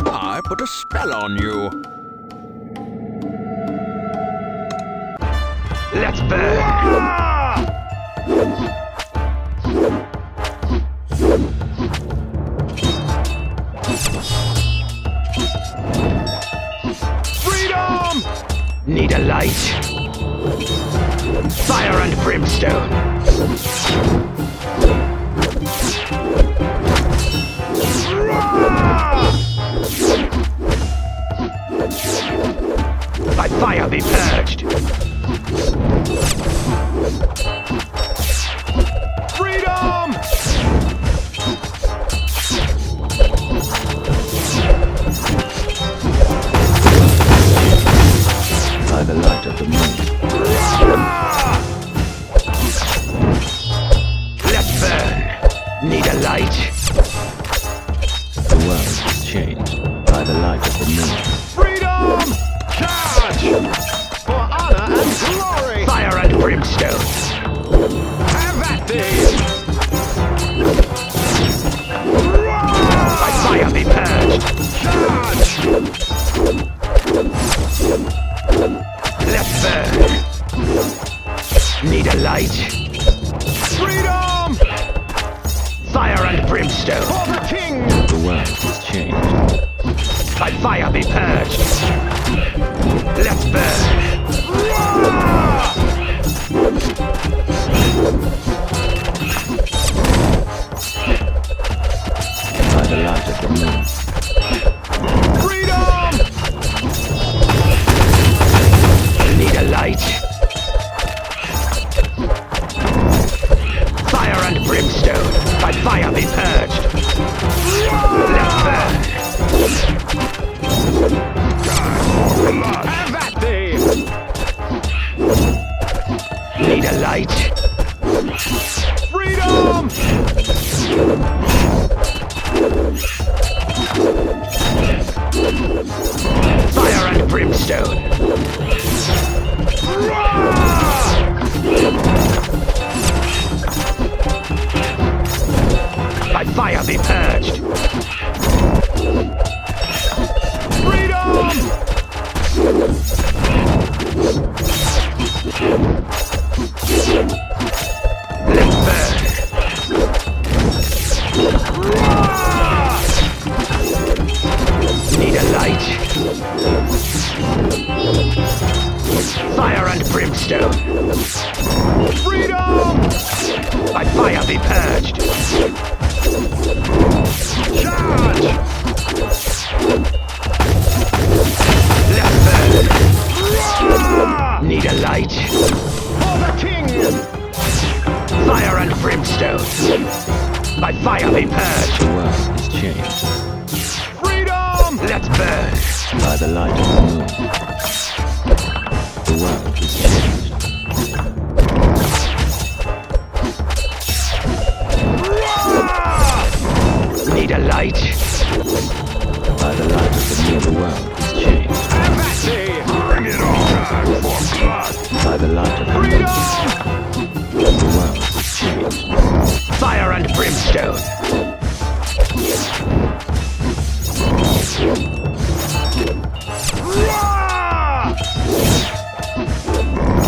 I put a spell on you. Let's burn. Freedom! Need a light? Fire and brimstone. By fire be purged. Freedom! by the light of the moon, Let's burn. Need a light? the world is changed by the light of the moon. Freedom! Charge! For honor and glory! Fire and brimstone. Have at thee! By fire be purged. Charge! Let's burn. Need a light? Freedom! Fire and brimstone. For the king! The world world is changed. By fire be purged. Let's burn. By the light of the moon. Freedom! Need a light. Fire and brimstone. By fire be purged. Let's burn. Have at thee! Need a light. Freedom! Fire and brimstone. By fire be purged. Freedom! Let's burn. Need a light. Fire and brimstone. Freedom! By fire be purged. Charge! Let's burn. Need a light. For the king! Fire and brimstone. By fire be purged. The world is changed. Freedom! Let's burn. By the light of the moon. The world is changed. Need a light. By the light of the moon. The world is changed. Have at thee! Bring it on. Time for blood. By the light of the moon. Freedom! The world is changed. Fire and brimstone.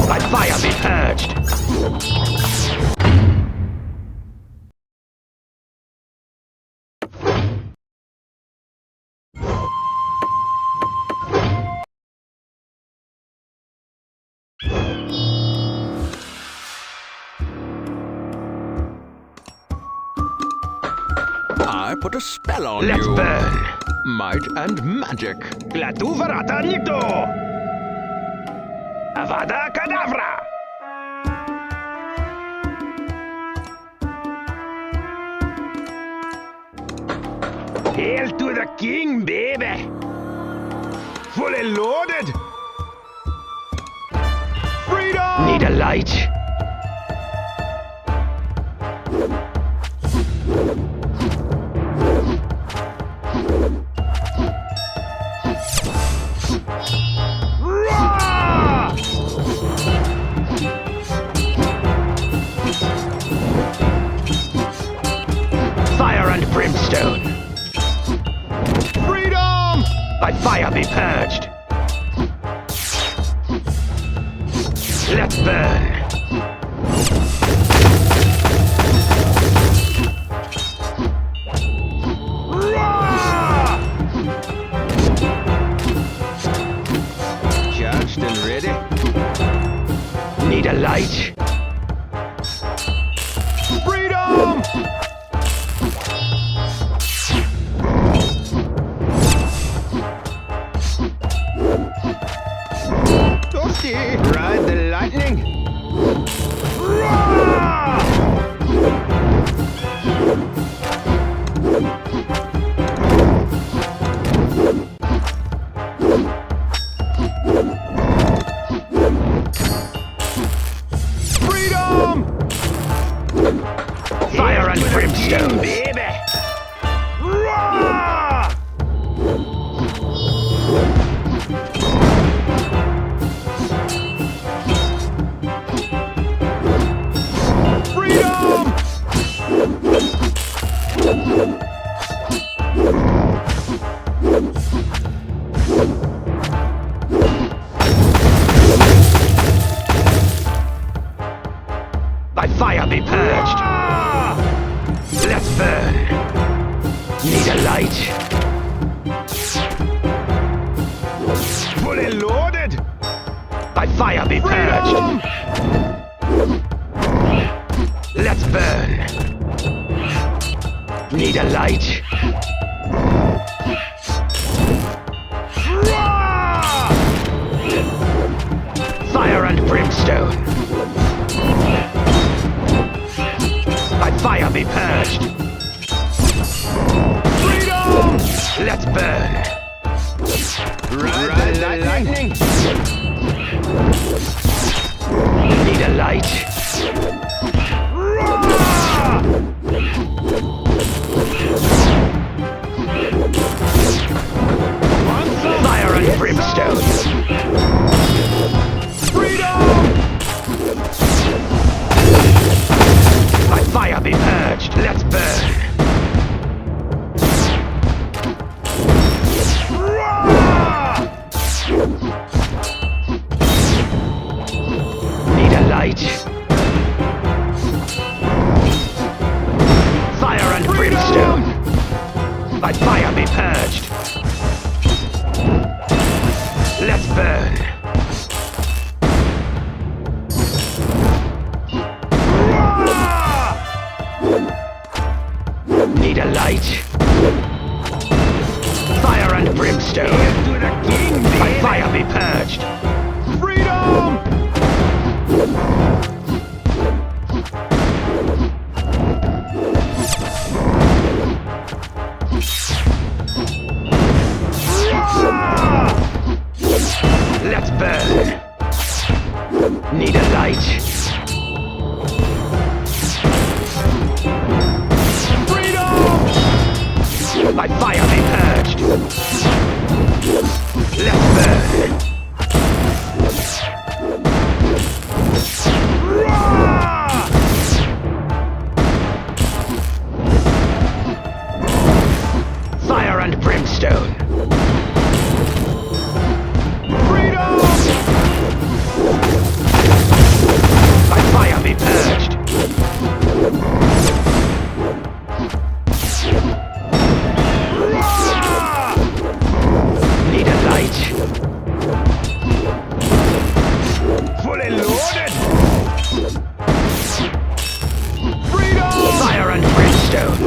By fire be purged. I put a spell on Let's you. burn. Might and magic. Glatuvarata Nikto. Avada Kedavra. Hail to the king, baby. Fully loaded! Freedom! Need a light. Rah! Fire and brimstone. Freedom! By fire be purged. Let's burn. Rah! Charged and ready. Need a light. Freedom! Toasty, ride the lightning. Rah! Need a light. Fully loaded. By fire be Freedom! purged. Let's burn. Need a light. Rah! Fire and brimstone. By fire be purged. Freedom! Let's burn. Ride the lightning. Need a light. Rah! Fire and brimstone. Freedom! By fire be purged. Let's burn. Rah! Need a light. Fire and brimstone. By fire be purged. Let's burn. Rah! Need a light. Fire and brimstone. To the king, By baby. fire be purged. Freedom! Rah! Let's burn. Need a light. Freedom! By fire be purged. Let's burn. Rah! Fire and brimstone. Freedom! By fire be purged. Rah! Need a light. Fully loaded! Freedom! Fire and brimstone.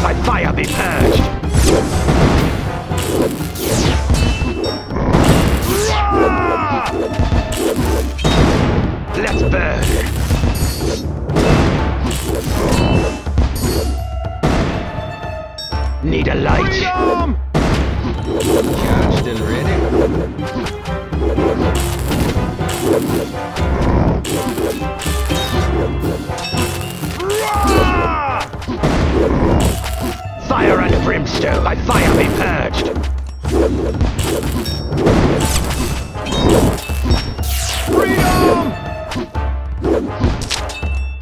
By fire be purged. Rah! Let's burn. Need a light. Freedom! Charged and ready. Rah! Fire and brimstone. By fire be purged. Freedom!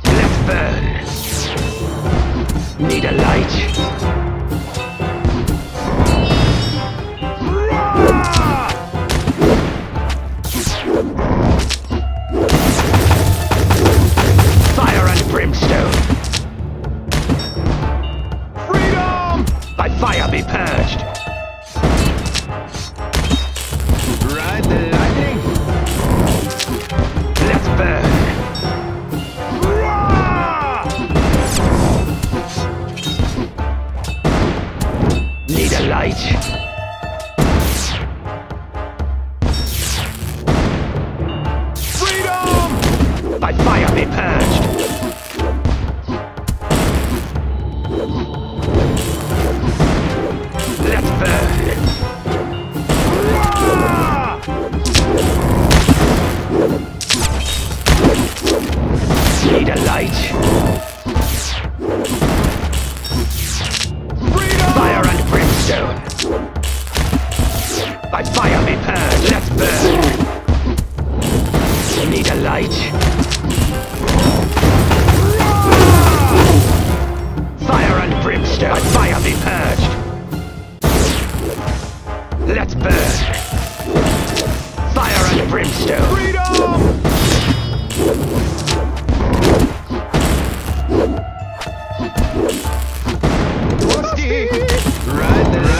Let's burn. Need a light. Rah! Fire and brimstone. Freedom! By fire be purged. Ride the lightning! Let's burn. Rah! Need a light. Freedom! By fire be purged. Let's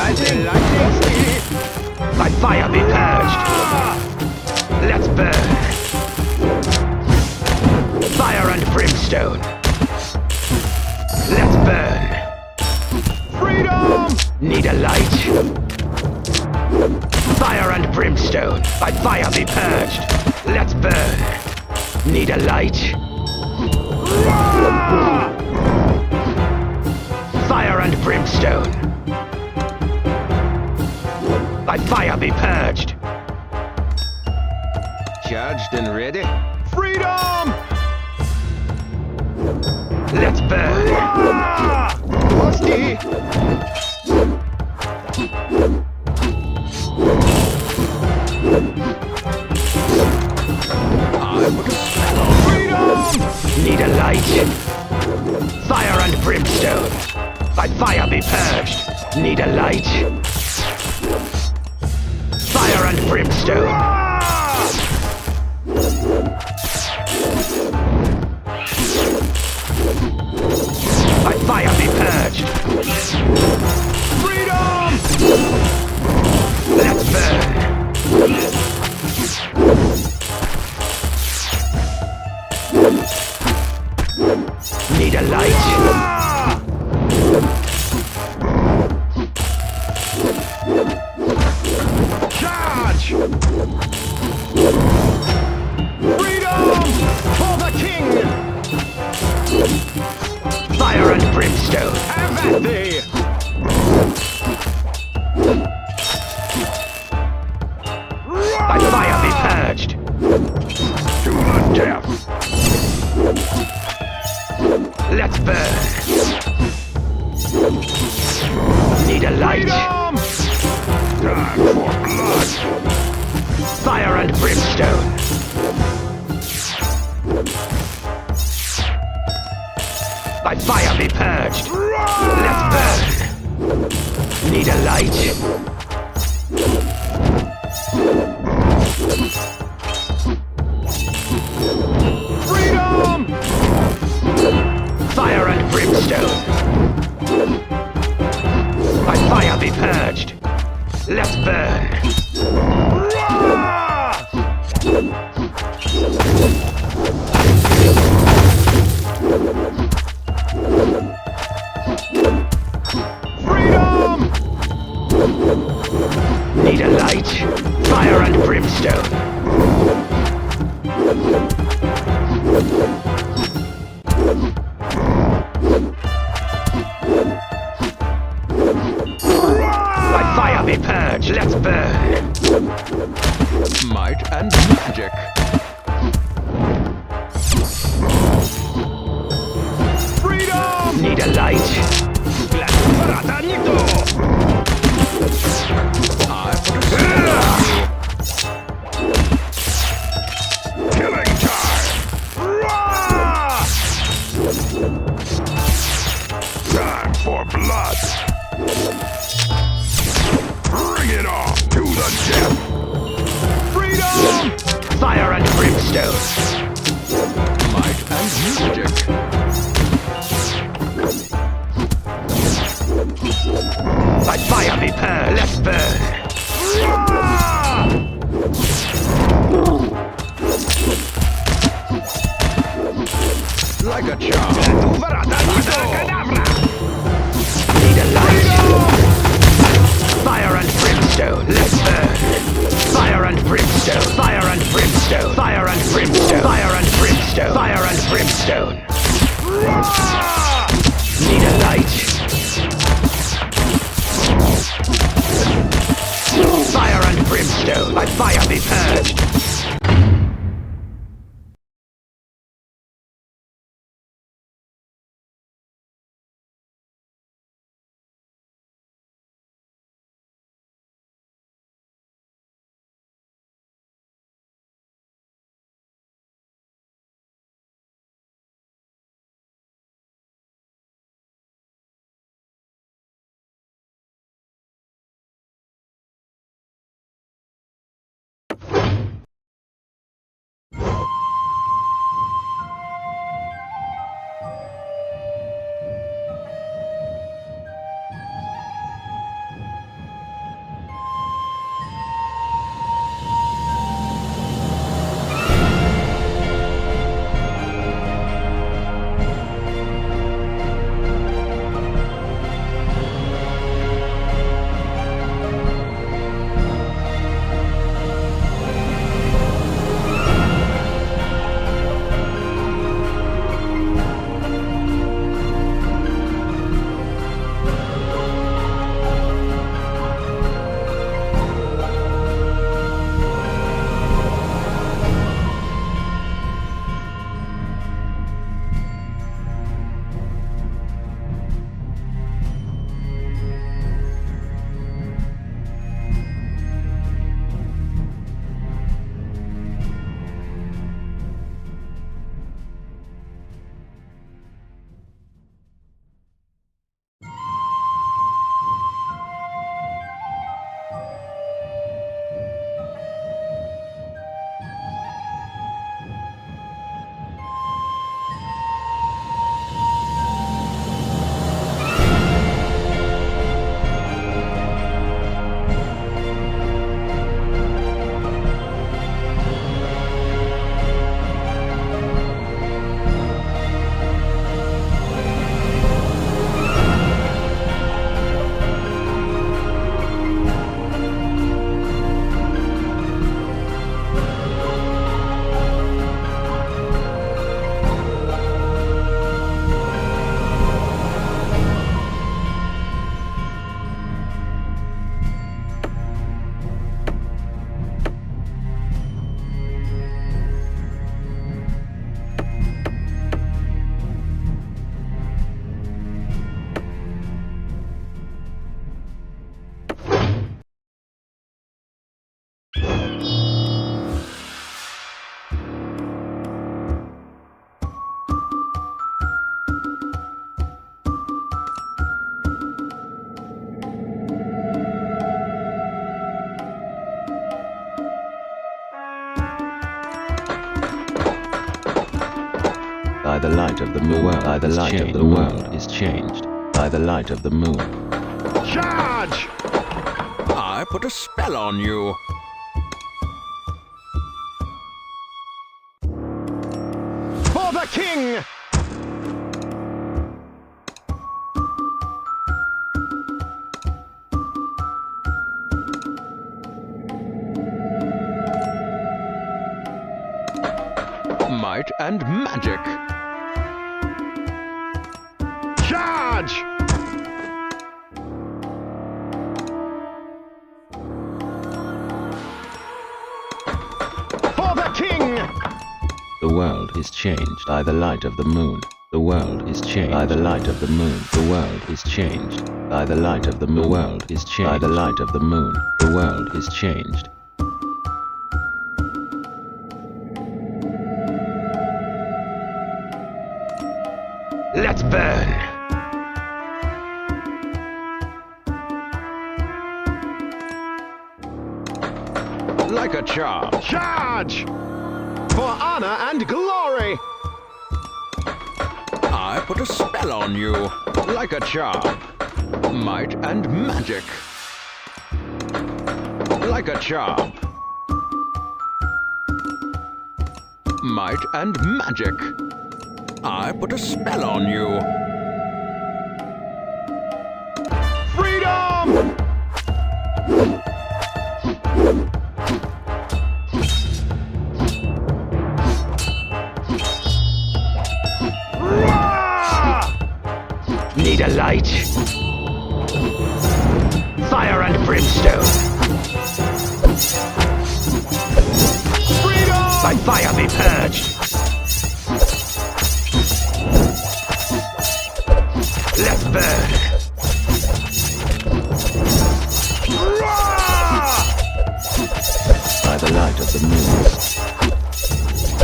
Lightning! By fire be purged. Let's burn. Fire and brimstone. Let's burn. Freedom! Need a light. Fire and brimstone. By fire be purged. Let's burn. Need a light. Fire and brimstone. By fire be purged. Charged and ready. Freedom! Let's burn. Rusty! I put a spell on Freedom! Need a light. Fire and brimstone. By fire be purged. Need a light. Fire and brimstone. By fire be purged. Freedom! Let's burn. Need a light. Charge! Freedom! For the king! Fire and brimstone. Have at thee! By fire be purged. To the death. Let's burn. Need a light. Freedom! Time for blood. Fire and brimstone. By fire be purged. Let's burn. Need a light. Freedom! Fire and brimstone. By fire be purged. Let's burn. Freedom! Need a light. Fire and brimstone. By fire be purged. Let's burn. might and magic. Freedom! Need a light. I put a spell on you. Killing time. Time for blood. Bring it on to the death. Freedom! Fire and brimstone. Might and magic. By fire be purged. Let's burn. Like a charm. Need a light. Fire and brimstone. Let's burn. Fire and brimstone. Fire and brimstone. Fire and brimstone. Fire and brimstone. Fire and brimstone. Need a light. Fire and brimstone. By fire be purged. the moon. By the light of the world is changed. By the light of the moon. Charge! I put a spell on you. For the king! Might and magic. Charge! For the king! The world is changed by the light of the moon. The world is changed by the light of the moon. The world is changed by the light of the moon. The world is changed by the light of the moon. The world is changed. Let's burn. Like a charm. Charge! For honor and glory! I put a spell on you. Like a charm. Might and magic. Like a charm. Might and magic. I put a spell on you. Freedom! Need a light? Fire and brimstone. Freedom! By fire be purged. Let's burn. By the light of the moon.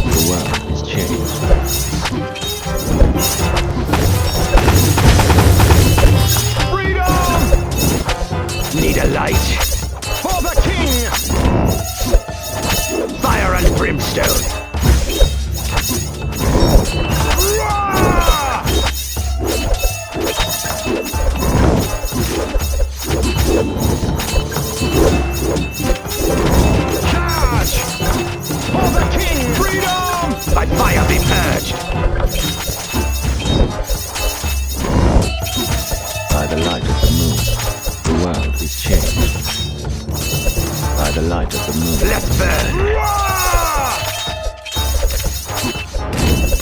The world is changed. Freedom! Need a light? For the king! Fire and brimstone. Charge! For the king! Freedom! By fire be purged. By the light of the moon. The world is changed. By the light of the moon. Let's burn.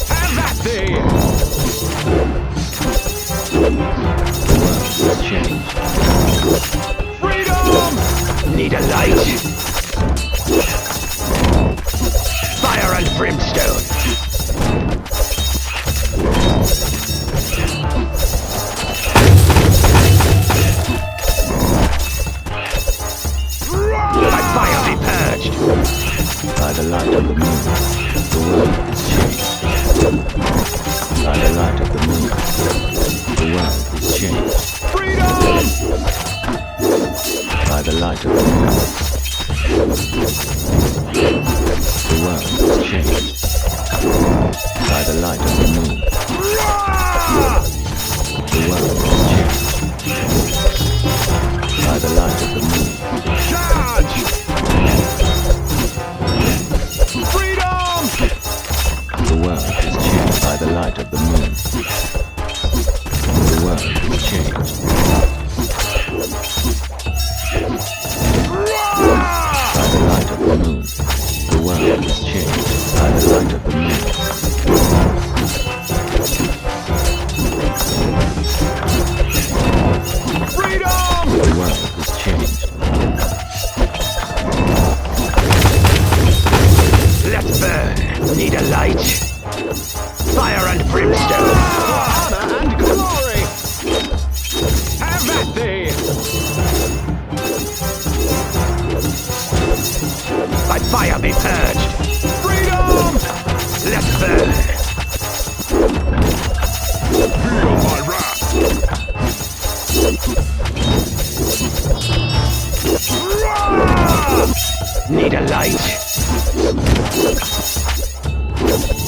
Have at thee! The world is changed. Freedom! Need a light? Fire and brimstone. By fire be purged. By the light of the moon. The world is changed. By the light of the moon. The world is changed. Freedom! By the light of the moon. The world is changed. By the light of the moon. The world is changed. By the light of the moon. Charge! Freedom! The world is changed by the light of the moon. The world is changed. By the light of the moon. The world is changed by the light of the moon. Freedom! The world is changed. Let's burn. Need a light? Fire and brimstone. For honor and glory! Have at thee! By fire be purged. Freedom! Let's burn. Feel my wrath. Need a light?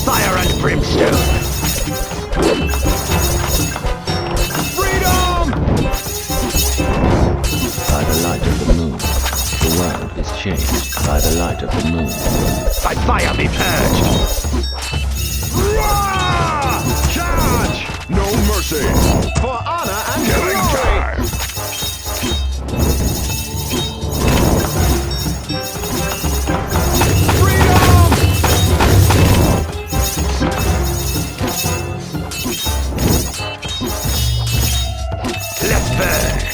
Fire and brimstone. light of the moon. By fire be purged! Roar! Charge! No mercy! For honor and Killing glory! time! Let's burn!